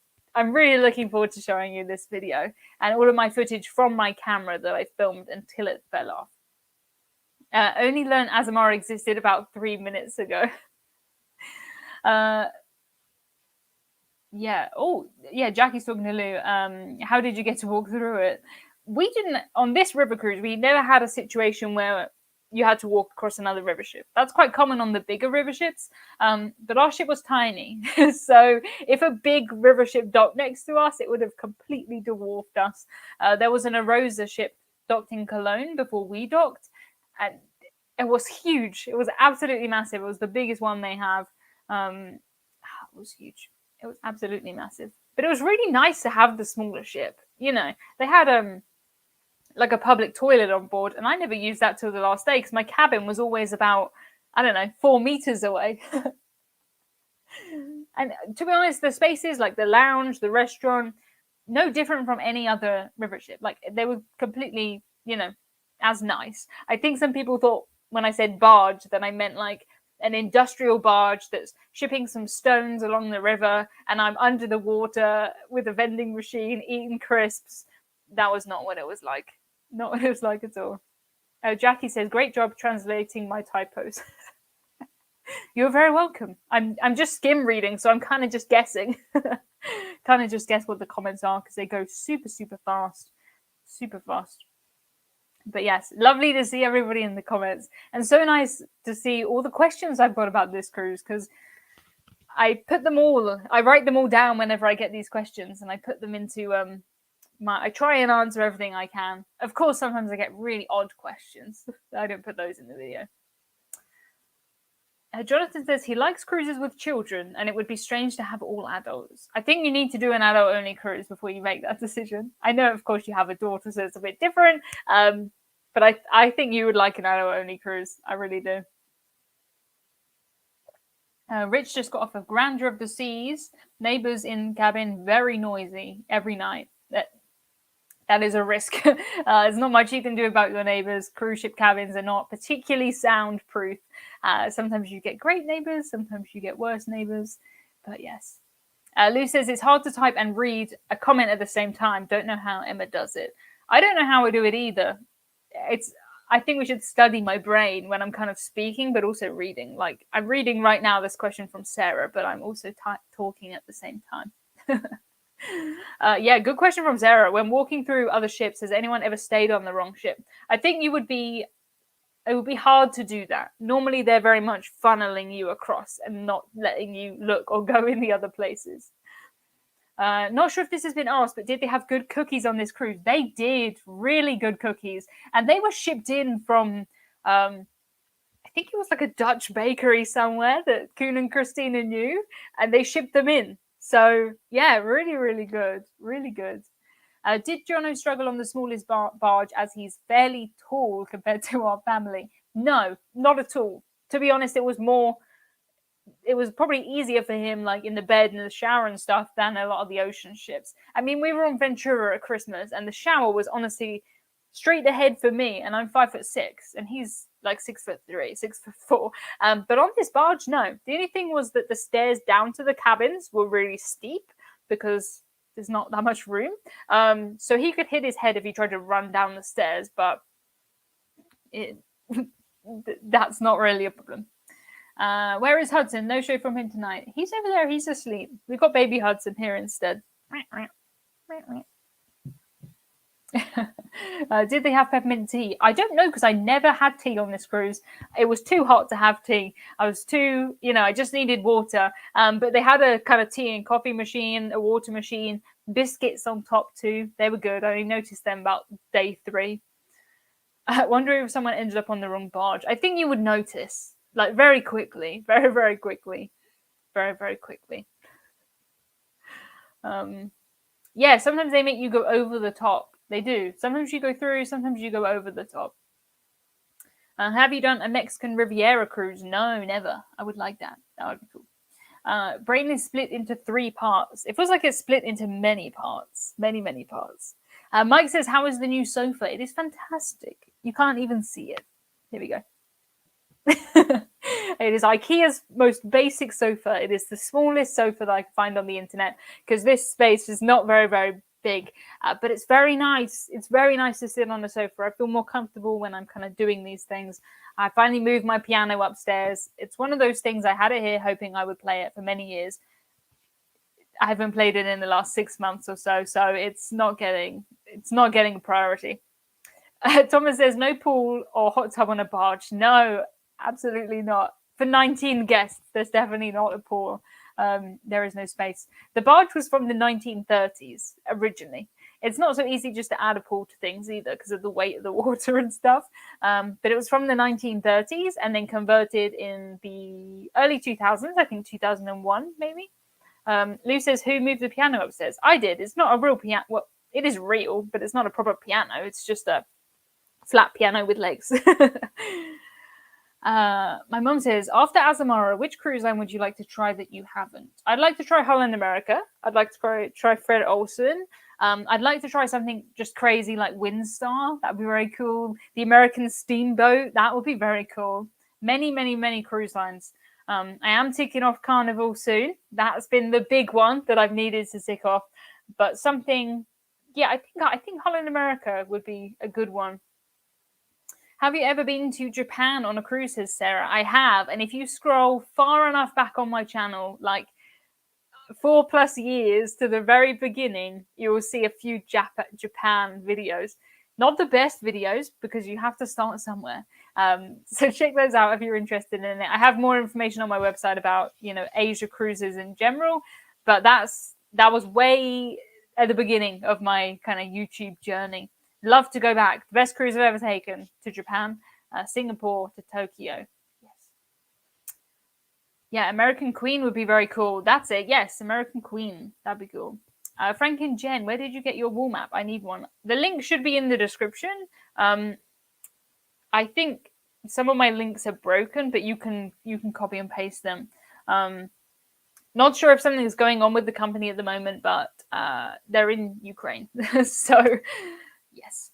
looking forward to showing you this video and all of my footage from my camera that I filmed until it fell off. Only learned Azamara existed about 3 minutes ago. Yeah. Oh, yeah. Jackie's talking to Lou. How did you get to walk through it? We didn't, on this river cruise, we never had a situation where you had to walk across another river ship. That's quite common on the bigger river ships. But our ship was tiny. So if a big river ship docked next to us, it would have completely dwarfed us. There was an Arosa ship docked in Cologne before we docked. And it was huge. It was absolutely massive. It was the biggest one they have. It was huge. It was absolutely massive. But it was really nice to have the smaller ship. You know, they had like a public toilet on board, and I never used that till the last day because my cabin was always about, I don't know, 4 meters away. And to be honest, the spaces like the lounge, the restaurant, no different from any other river ship. Like they were completely, you know, as nice. I think some people thought when I said barge that I meant like an industrial barge that's shipping some stones along the river and I'm under the water with a vending machine eating crisps. That was not what it was like. Not what it was like at all. Jackie says, great job translating my typos. You're very welcome. I'm just skim reading, so I'm kind of just guessing. Kind of just guess what the comments are because they go super, super fast. Super fast. But yes, lovely to see everybody in the comments. And so nice to see all the questions I've got about this cruise because I write them all down whenever I get these questions and I put them into I try and answer everything I can. Of course, sometimes I get really odd questions. I don't put those in the video. Jonathan says he likes cruises with children and it would be strange to have all adults. I think you need to do an adult-only cruise before you make that decision. I know, of course, you have a daughter, so it's a bit different. But I think you would like an adult-only cruise. I really do. Rich just got off of Grandeur of the Seas. Neighbors in cabin, very noisy every night. That is a risk. There's not much you can do about your neighbors. Cruise ship cabins are not particularly soundproof. Sometimes you get great neighbors, sometimes you get worse neighbors. But yes. Lou says it's hard to type and read a comment at the same time. Don't know how Emma does it. I don't know how I do it either. I think we should study my brain when I'm kind of speaking, but also reading. Like I'm reading right now this question from Sarah, but I'm also talking at the same time. Yeah, good question from Sarah. When walking through other ships, has anyone ever stayed on the wrong ship? I think it would be hard to do that. Normally, they're very much funneling you across and not letting you look or go in the other places. Not sure if this has been asked, but did they have good cookies on this cruise? They did, really good cookies. And they were shipped in from, I think it was like a Dutch bakery somewhere that Koen and Christina knew, and they shipped them in. So, yeah, really, really good. Really good. Did Jono struggle on the smallest barge as he's fairly tall compared to our family? No, not at all. To be honest, it was probably easier for him, like in the bed and the shower and stuff, than a lot of the ocean ships. I mean, we were on Ventura at Christmas, and the shower was honestly straight ahead for me, and I'm 5'6", and he's like 6'3", 6'4". But on this barge, no. The only thing was that the stairs down to the cabins were really steep because there's not that much room. So he could hit his head if he tried to run down the stairs, but that's not really a problem. Where is Hudson? No show from him tonight. He's over there. He's asleep. We've got baby Hudson here instead. Did they have peppermint tea? I don't know because I never had tea on this cruise. It was too hot to have tea. I was too, I just needed water. But they had a kind of tea and coffee machine, a water machine. Biscuits on top too. They were good. I only noticed them about day 3. I wonder if someone ended up on the wrong barge. I think you would notice, like, very quickly, very, very quickly, very, very quickly. Yeah, sometimes they make you go over the top. They do. Sometimes you go through, sometimes you go over the top. Have you done a Mexican Riviera cruise? No, never. I would like that. That would be cool. Brain is split into 3 parts. It feels like it's split into many parts. Many, many parts. Mike says, how is the new sofa? It is fantastic. You can't even see it. Here we go. It is IKEA's most basic sofa. It is the smallest sofa that I can find on the internet because this space is not very, very big, but it's very nice. It's very nice to sit on a sofa. I feel more comfortable when I'm kind of doing these things. I finally moved my piano upstairs. It's one of those things. I had it here hoping I would play it for many years. I haven't played it in the last 6 months or so, so it's not getting a priority. Thomas says no pool or hot tub on a barge. No, absolutely not. For 19 guests, there's definitely not a pool. There is no space. The barge was from the 1930s originally. It's not so easy just to add a pool to things either because of the weight of the water and stuff. But it was from the 1930s and then converted in the early 2000s, I think 2001 maybe. Lou says, who moved the piano upstairs? I did. It's not a real piano. Well, it is real, but it's not a proper piano. It's just a flat piano with legs. My mum says, after Azamara, which cruise line would you like to try that you haven't? I'd like to try Holland America. I'd like to try Fred Olsen. I'd like to try something just crazy like Windstar. That'd be very cool. The American Steamboat. That would be very cool. Many, many, many cruise lines. I am ticking off Carnival soon. That's been the big one that I've needed to tick off. But something, yeah, I think Holland America would be a good one. Have you ever been to Japan on a cruise, says Sarah? I have. And if you scroll far enough back on my channel, like 4+ years to the very beginning, you will see a few Japan videos. Not the best videos because you have to start somewhere. So check those out if you're interested in it. I have more information on my website about, Asia cruises in general, but that was way at the beginning of my kind of YouTube journey. Love to go back. The best cruise I've ever taken to Japan, Singapore to Tokyo. Yes. Yeah, American Queen would be very cool. That's it. Yes, American Queen. That'd be cool. Frank and Jen, where did you get your wall map? I need one. The link should be in the description. I think some of my links are broken, but you can copy and paste them. Not sure if something is going on with the company at the moment, but they're in Ukraine. So, yes.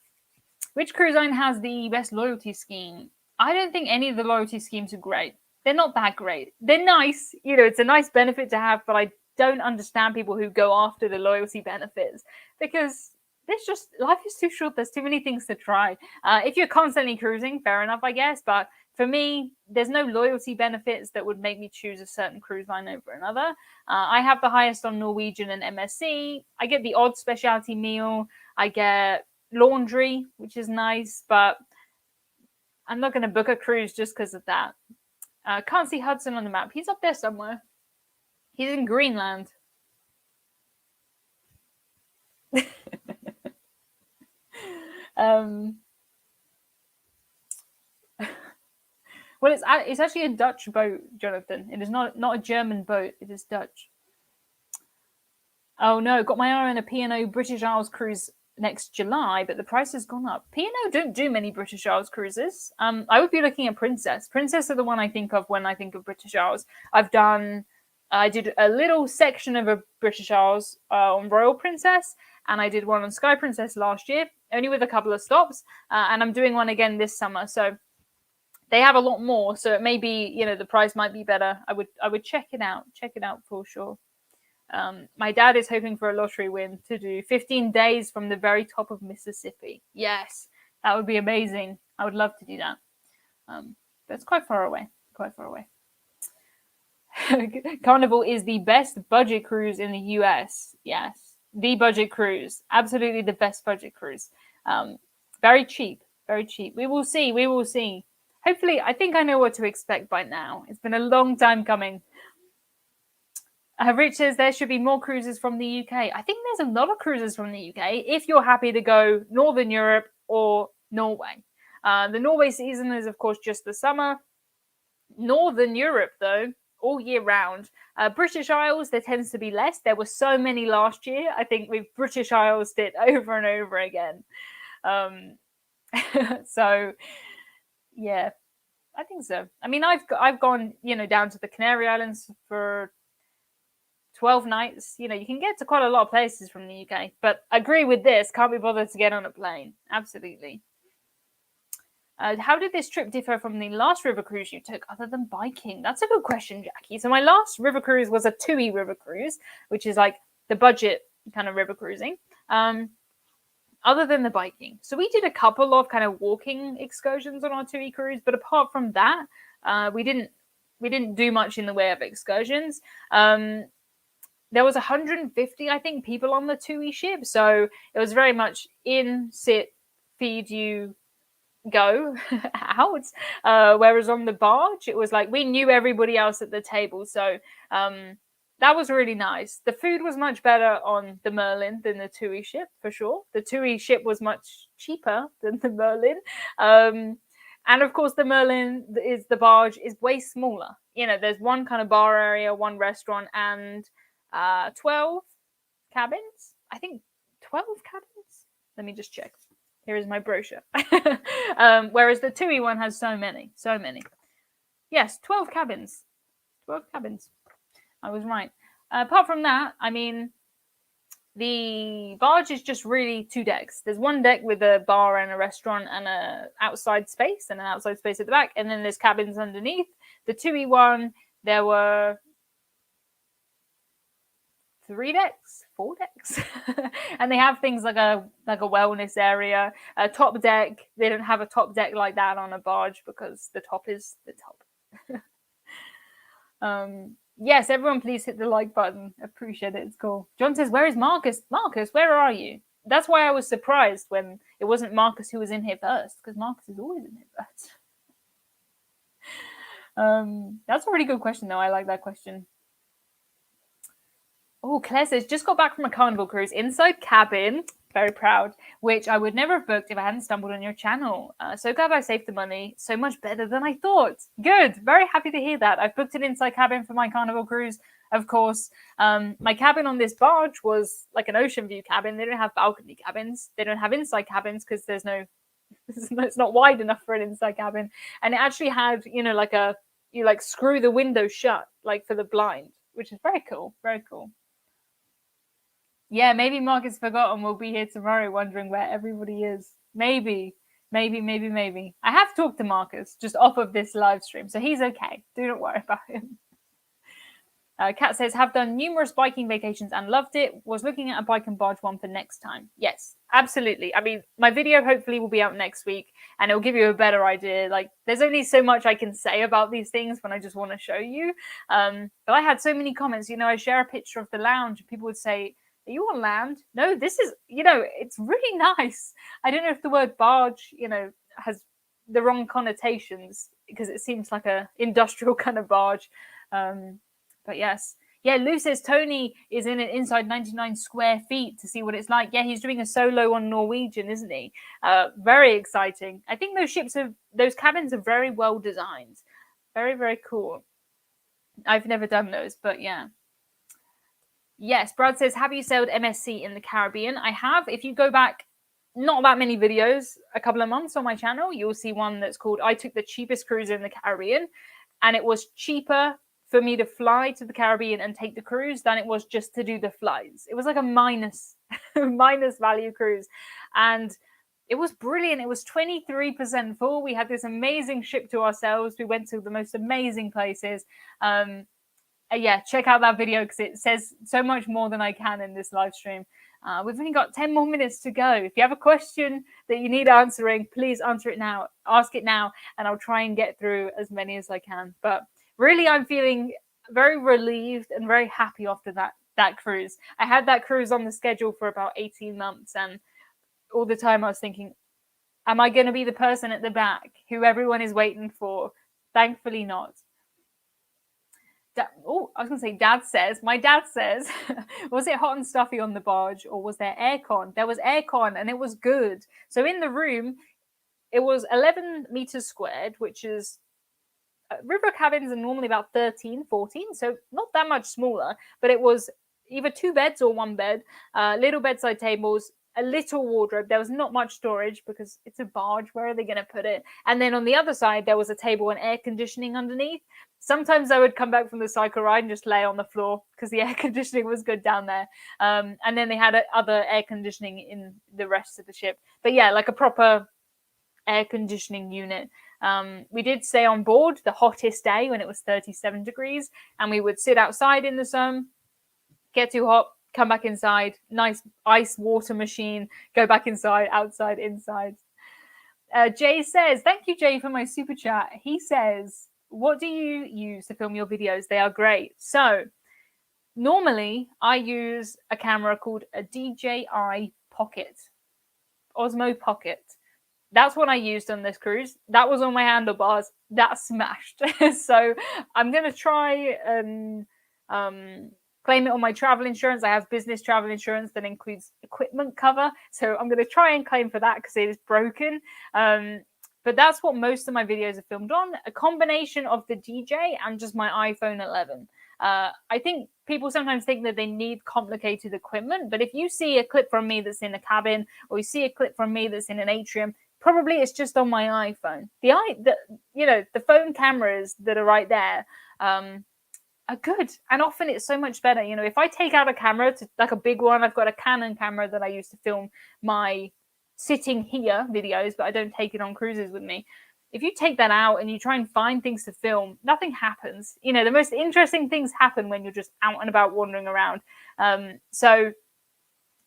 Which cruise line has the best loyalty scheme? I don't think any of the loyalty schemes are great. They're not that great. They're nice. It's a nice benefit to have, but I don't understand people who go after the loyalty benefits because life is too short. There's too many things to try. If you're constantly cruising, fair enough, I guess. But for me, there's no loyalty benefits that would make me choose a certain cruise line over another. I have the highest on Norwegian and MSC. I get the odd specialty meal. I get laundry, which is nice, but I'm not going to book a cruise just because of that. Can't see Hudson on the map. He's up there somewhere. He's in Greenland. Well, it's actually a Dutch boat, Jonathan. It is not a German boat. It is Dutch. Oh no, got my eye on a P&O British Isles cruise next July, but the price has gone up. P&O don't do many British Isles cruises. I would be looking at Princess. Princess are the one I think of when I think of British Isles. I did a little section of a British Isles on Royal Princess, and I did one on Sky Princess last year, only with a couple of stops, and I'm doing one again this summer. So they have a lot more, so it may be, the price might be better. I would check it out for sure. My dad is hoping for a lottery win to do 15 days from the very top of Mississippi. Yes, that would be amazing. I would love to do that. But it's quite far away. Carnival is the best budget cruise in the US. Yes, the budget cruise. Absolutely the best budget cruise. Very cheap. We will see. Hopefully, I think I know what to expect by now. It's been a long time coming. Rich says there should be more cruises from the UK. I think there's a lot of cruises from the UK if you're happy to go Northern Europe or Norway. The Norway season is, of course, just the summer. Northern Europe, though, all year round. British Isles, there tends to be less. There were so many last year. I think we've British Isles did over and over again. So, yeah, I think so. I mean, I've gone, down to the Canary Islands for 12 nights. You can get to quite a lot of places from the UK. But I agree with this. Can't be bothered to get on a plane. Absolutely. How did this trip differ from the last river cruise you took other than biking? That's a good question, Jackie. So my last river cruise was a TUI river cruise, which is like the budget kind of river cruising. Other than the biking. So we did a couple of kind of walking excursions on our TUI cruise, but apart from that, we didn't do much in the way of excursions. There was 150, I think, people on the TUI ship. So it was very much in, sit, feed you, go out. Whereas on the barge, it was like we knew everybody else at the table. So that was really nice. The food was much better on the Merlin than the TUI ship, for sure. The TUI ship was much cheaper than the Merlin. And of course, the Merlin the barge is way smaller. There's one kind of bar area, one restaurant, and 12 cabins. I think 12 cabins. Let me just check. Here is my brochure. Whereas the TUI one has so many. Yes, 12 cabins. 12 cabins. I was right. Apart from that, I mean, the barge is just really 2 decks. There's one deck with a bar and a restaurant and an outside space at the back. And then there's cabins underneath. The TUI one, there were 3 decks, 4 decks. And they have things like a wellness area, a top deck. They don't have a top deck like that on a barge because the top is the top. Yes, everyone please hit the like button. Appreciate it. It's cool. John says, where is Marcus? Marcus, where are you? That's why I was surprised when it wasn't Marcus who was in here first, because Marcus is always in here first. That's a really good question, though. I like that question. Oh, Claire says, just got back from a carnival cruise, inside cabin, very proud, which I would never have booked if I hadn't stumbled on your channel. So glad I saved the money, so much better than I thought. Good, very happy to hear that. I've booked an inside cabin for my carnival cruise, of course. My cabin on this barge was like an ocean view cabin. They don't have balcony cabins. They don't have inside cabins because it's not wide enough for an inside cabin. And it actually had, you screw the window shut, like for the blind, which is very cool, very cool. Yeah, maybe Marcus forgot and we'll be here tomorrow wondering where everybody is. Maybe. I have talked to Marcus just off of this live stream, so he's okay. Do not worry about him. Kat says, have done numerous biking vacations and loved it. Was looking at a bike and barge one for next time. Yes, absolutely. I mean, my video hopefully will be out next week and it'll give you a better idea. Like, there's only so much I can say about these things when I just want to show you. But I had so many comments. I share a picture of the lounge and people would say, are you on land? No, this is, it's really nice. I don't know if the word barge, has the wrong connotations because it seems like a industrial kind of barge. But yes. Yeah, Lou says Tony is in it inside 99 square feet to see what it's like. Yeah, he's doing a solo on Norwegian, isn't he? Very exciting. I think those cabins are very well designed. Very, very cool. I've never done those, but yeah. Yes, Brad says, have you sailed MSC in the Caribbean? I have. If you go back not that many videos, a couple of months on my channel, you'll see one that's called I took the cheapest cruise in the Caribbean. And it was cheaper for me to fly to the Caribbean and take the cruise than it was just to do the flights. It was like a minus value cruise. And it was brilliant. It was 23% full. We had this amazing ship to ourselves. We went to the most amazing places. Yeah, check out that video because it says so much more than I can in this live stream. We've only got 10 more minutes to go. If you have a question that you need answering, please answer it now. Ask it now, and I'll try and get through as many as I can. But really, I'm feeling very relieved and very happy after that cruise. I had that cruise on the schedule for about 18 months, and all the time I was thinking, am I going to be the person at the back who everyone is waiting for? Thankfully not. I was going to say dad says. My dad says, was it hot and stuffy on the barge or was there aircon? There was aircon and it was good. So in the room, it was 11 meters squared, which is river cabins are normally about 13, 14, so not that much smaller, but it was either 2 beds or 1 bed, little bedside tables, a little wardrobe. There was not much storage because it's a barge. Where are they going to put it? And then on the other side, there was a table and air conditioning underneath. Sometimes I would come back from the cycle ride and just lay on the floor because the air conditioning was good down there. And then they had other air conditioning in the rest of the ship. But yeah, like a proper air conditioning unit. We did stay on board the hottest day when it was 37 degrees, and we would sit outside in the sun, get too hot, come back inside, nice ice water machine, go back inside, outside, inside. Jay says, thank you, Jay, for my super chat. He says, what do you use to film your videos? They are great. So normally I use a camera called a DJI Pocket, Osmo Pocket. That's what I used on this cruise. That was on my handlebars. That smashed. So I'm going to try and claim it on my travel insurance. I have business travel insurance that includes equipment cover. So I'm going to try and claim for that because it is broken. But that's what most of my videos are filmed on. A combination of the DJ and just my iPhone 11. I think people sometimes think that they need complicated equipment. But if you see a clip from me that's in a cabin or you see a clip from me that's in an atrium, probably it's just on my iPhone. The phone cameras that are right there are good, and often it's so much better. If I take out a camera, like a big one, I've got a Canon camera that I use to film my sitting here videos, but I don't take it on cruises with me. If you take that out and you try and find things to film, nothing happens. The most interesting things happen when you're just out and about wandering around. So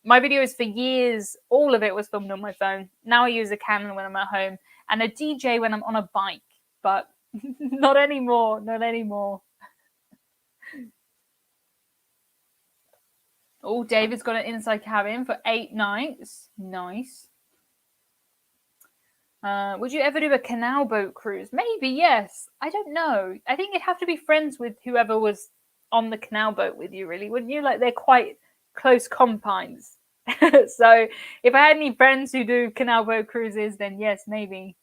my videos for years, all of it was filmed on my phone. Now I use a Canon when I'm at home and a DJ when I'm on a bike, but not anymore. Oh, David's got an inside cabin for 8 nights. Nice. Would you ever do a canal boat cruise? Maybe, yes. I don't know. I think you'd have to be friends with whoever was on the canal boat with you, really, wouldn't you? Like, they're quite close confines. So if I had any friends who do canal boat cruises, then yes, maybe.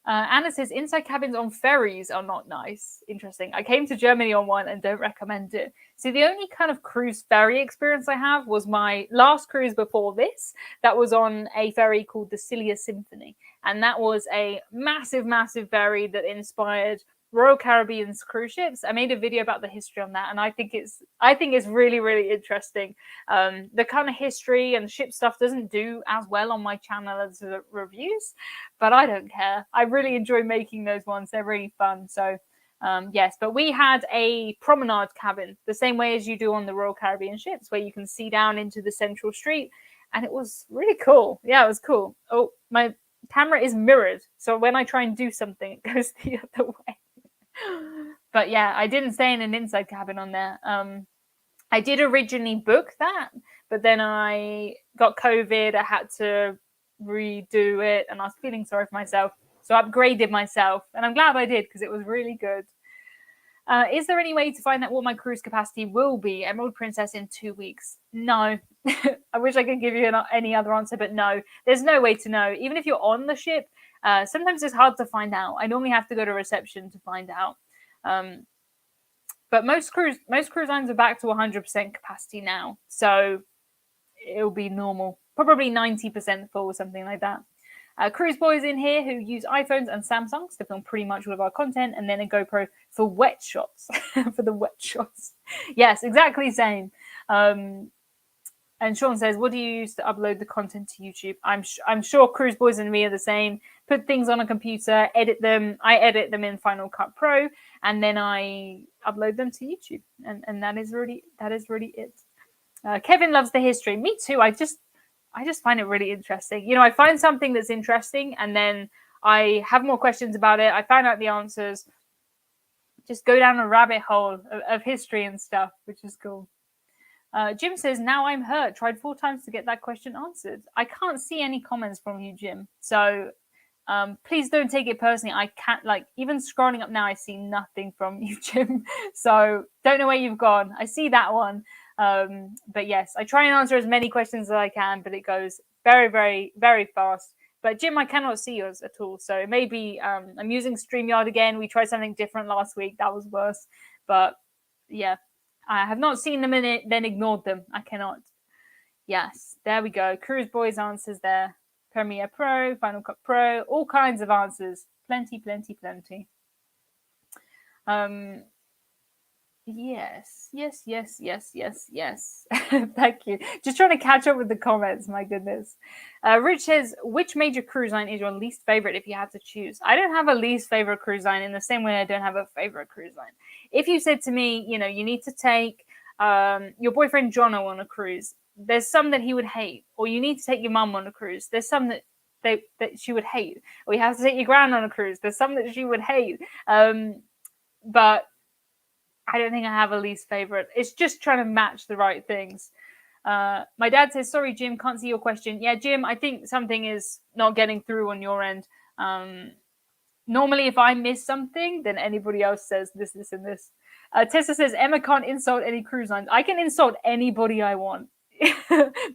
Anna says, inside cabins on ferries are not nice. Interesting. I came to Germany on one and don't recommend it. See, the only kind of cruise ferry experience I have was my last cruise before this. That was on a ferry called the Cilia Symphony. And that was a massive, massive ferry that inspired Royal Caribbean's cruise ships. I made a video about the history on that, and I think it's really, really interesting. The kind of history and ship stuff doesn't do as well on my channel as the reviews, but I don't care. I really enjoy making those ones. They're really fun. So yes, but we had a promenade cabin, the same way as you do on the Royal Caribbean ships, where you can see down into the central street, and it was really cool. Yeah, it was cool. Oh, my camera is mirrored, so when I try and do something, it goes the other way. But yeah, I didn't stay in an inside cabin on there. I did originally book that, but then I got COVID. I had to redo it, and I was feeling sorry for myself. So I upgraded myself, and I'm glad I did because it was really good. Is there any way to find out what my cruise capacity will be? Emerald Princess in 2 weeks? No. I wish I could give you any other answer, but no. There's no way to know. Even if you're on the ship, sometimes it's hard to find out. I normally have to go to reception to find out. But most cruise lines are back to 100% capacity now. So it'll be normal. Probably 90% full or something like that. Cruise boys in here who use iPhones and Samsungs to film pretty much all of our content, and then a GoPro for wet shots. For the wet shots. Yes, exactly same. And Sean says, what do you use to upload the content to YouTube? I'm sure Cruise Boys and me are the same. Put things on a computer, edit them. I edit them in Final Cut Pro, and then I upload them to YouTube. And that is really it. Kevin loves the history. Me too. I just find it really interesting. I find something that's interesting, and then I have more questions about it. I find out the answers. Just go down a rabbit hole of history and stuff, which is cool. Jim says, now I'm hurt. Tried 4 times to get that question answered. I can't see any comments from you, Jim. So Please don't take it personally. I can't, like, even scrolling up now, I see nothing from you, Jim. So don't know where you've gone. I see that one. But yes, I try and answer as many questions as I can, but it goes very, very, very fast. But Jim, I cannot see yours at all. So maybe I'm using StreamYard again. We tried something different last week. That was worse. But yeah, I have not seen them in it, then ignored them. I cannot. Yes, there we go. Cruise Boys answers there. Premiere Pro, Final Cut Pro, all kinds of answers. Plenty, plenty, plenty. Yes. Thank you. Just trying to catch up with the comments. My goodness. Rich says, which major cruise line is your least favorite if you had to choose? I don't have a least favorite cruise line in the same way I don't have a favorite cruise line. If you said to me, you need to take your boyfriend Jono on a cruise, there's some that he would hate, or you need to take your mum on a cruise. There's some that she would hate, or you have to take your gran on a cruise. There's some that she would hate. But I don't think I have a least favorite. It's just trying to match the right things. My dad says, sorry, Jim, can't see your question. Yeah, Jim, I think something is not getting through on your end. Normally, if I miss something, then anybody else says this, and this. Tessa says, Emma can't insult any cruise lines. I can insult anybody I want.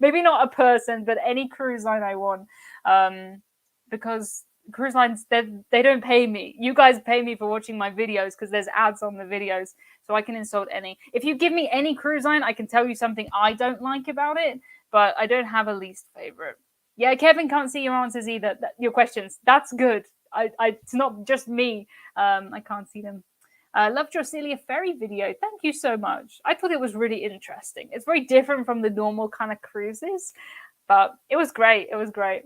Maybe not a person, but any cruise line I want. Because cruise lines, they don't pay me. You guys pay me for watching my videos because there's ads on the videos. So I can insult any. If you give me any cruise line, I can tell you something I don't like about it, but I don't have a least favorite. Yeah, Kevin can't see your answers either. Your questions. That's good. It's not just me. I can't see them. Loved your Celia Ferry video. Thank you so much. I thought it was really interesting. It's very different from the normal kind of cruises, but it was great. It was great.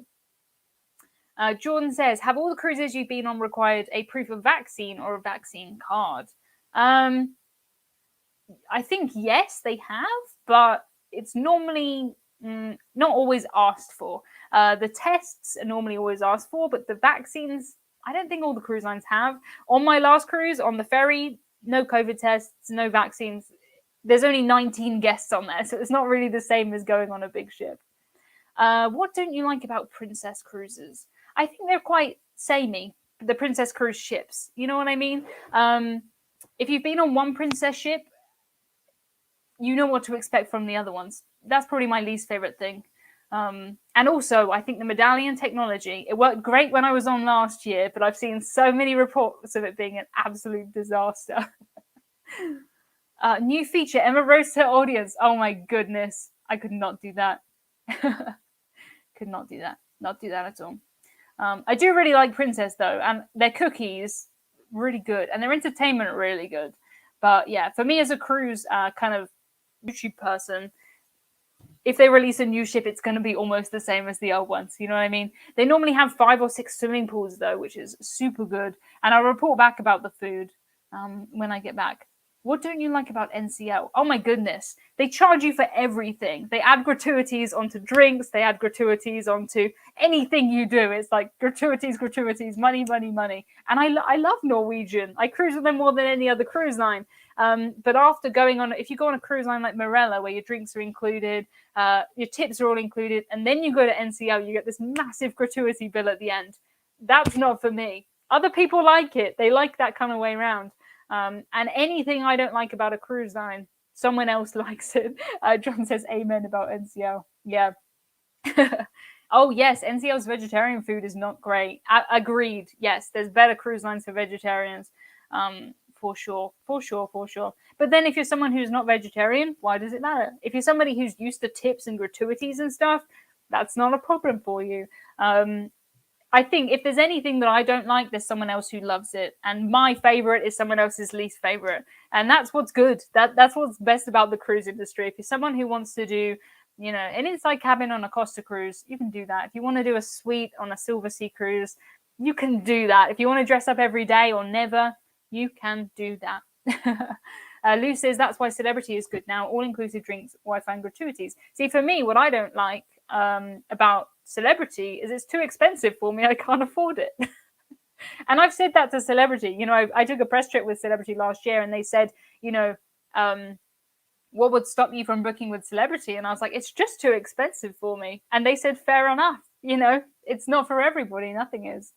Jordan says, have all the cruises you've been on required a proof of vaccine or a vaccine card? I think yes, they have, but it's normally not always asked for. The tests are normally always asked for, but the vaccines, I don't think all the cruise lines have. On my last cruise, on the ferry, no COVID tests, no vaccines. There's only 19 guests on there, so it's not really the same as going on a big ship. What don't you like about princess cruises? I think they're quite samey, the princess cruise ships. You know what I mean? If you've been on one princess ship, you know what to expect from the other ones. That's probably my least favorite thing. And also, I think the medallion technology, it worked great when I was on last year, but I've seen so many reports of it being an absolute disaster. New feature, Emma roasts her audience. Oh my goodness. I could not do that. Could not do that. Not do that at all. I do really like Princess though, and their cookies, really good, and their entertainment, really good. But yeah, for me as a cruise kind of YouTube person, if they release a new ship, it's going to be almost the same as the old ones. You know what I mean? They normally have 5 or 6 swimming pools though, which is super good. And I'll report back about the food when I get back. What don't you like about NCL? Oh my goodness. They charge you for everything. They add gratuities onto drinks. They add gratuities onto anything you do. It's like gratuities, money. And I love Norwegian. I cruise with them more than any other cruise line. But after going on, if you go on a cruise line like Marella, where your drinks are included, your tips are all included, and then you go to NCL, you get this massive gratuity bill at the end. That's not for me. Other people like it. They like that kind of way around. And anything I don't like about a cruise line, someone else likes it. John says amen about NCL. Yeah. Oh, yes. NCL's vegetarian food is not great. Agreed. Yes, there's better cruise lines for vegetarians. For sure. But then if you're someone who's not vegetarian, why does it matter? If you're somebody who's used to tips and gratuities and stuff, that's not a problem for you. I think if there's anything that I don't like, there's someone else who loves it. And my favorite is someone else's least favorite. And that's what's good. That's what's best about the cruise industry. If you're someone who wants to do, an inside cabin on a Costa cruise, you can do that. If you want to do a suite on a Silver Sea cruise, you can do that. If you want to dress up every day or never, you can do that. Lou says that's why Celebrity is good now. All-inclusive drinks, Wi-Fi and gratuities. See, for me, what I don't like about Celebrity is it's too expensive for me. I can't afford it. And I've said that to Celebrity. I took a press trip with Celebrity last year, and they said, what would stop you from booking with Celebrity? And I was like, it's just too expensive for me. And they said, fair enough. It's not for everybody. Nothing is.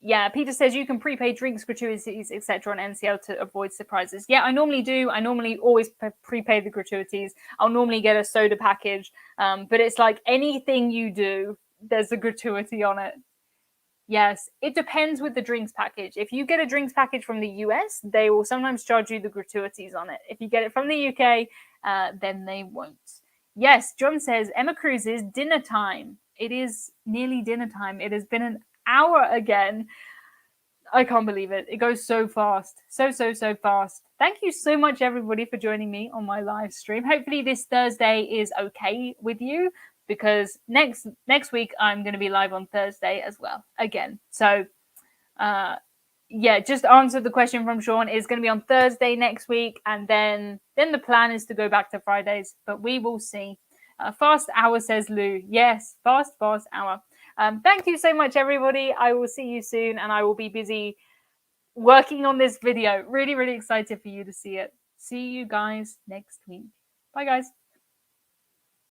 Yeah, Peter says you can prepay drinks, gratuities, etc. on NCL to avoid surprises. Yeah, I normally do. I normally always prepay the gratuities. I'll normally get a soda package, but it's like anything you do, there's a gratuity on it. Yes, it depends with the drinks package. If you get a drinks package from the US, they will sometimes charge you the gratuities on it. If you get it from the UK, then they won't. Yes, John says, Emma Cruises, dinner time. It is nearly dinner time. It has been an hour again. I can't believe it. It goes so fast. So fast. Thank you so much, everybody, for joining me on my live stream. Hopefully this Thursday is okay with you, because next week I'm going to be live on Thursday as well, again. So, yeah, just answer the question from Sean. It's going to be on Thursday next week, and then the plan is to go back to Fridays, but we will see. Fast hour, says Lou. Yes, fast hour. Thank you so much, everybody. I will see you soon, and I will be busy working on this video. Really excited for you to see it. See you guys next week. Bye, guys.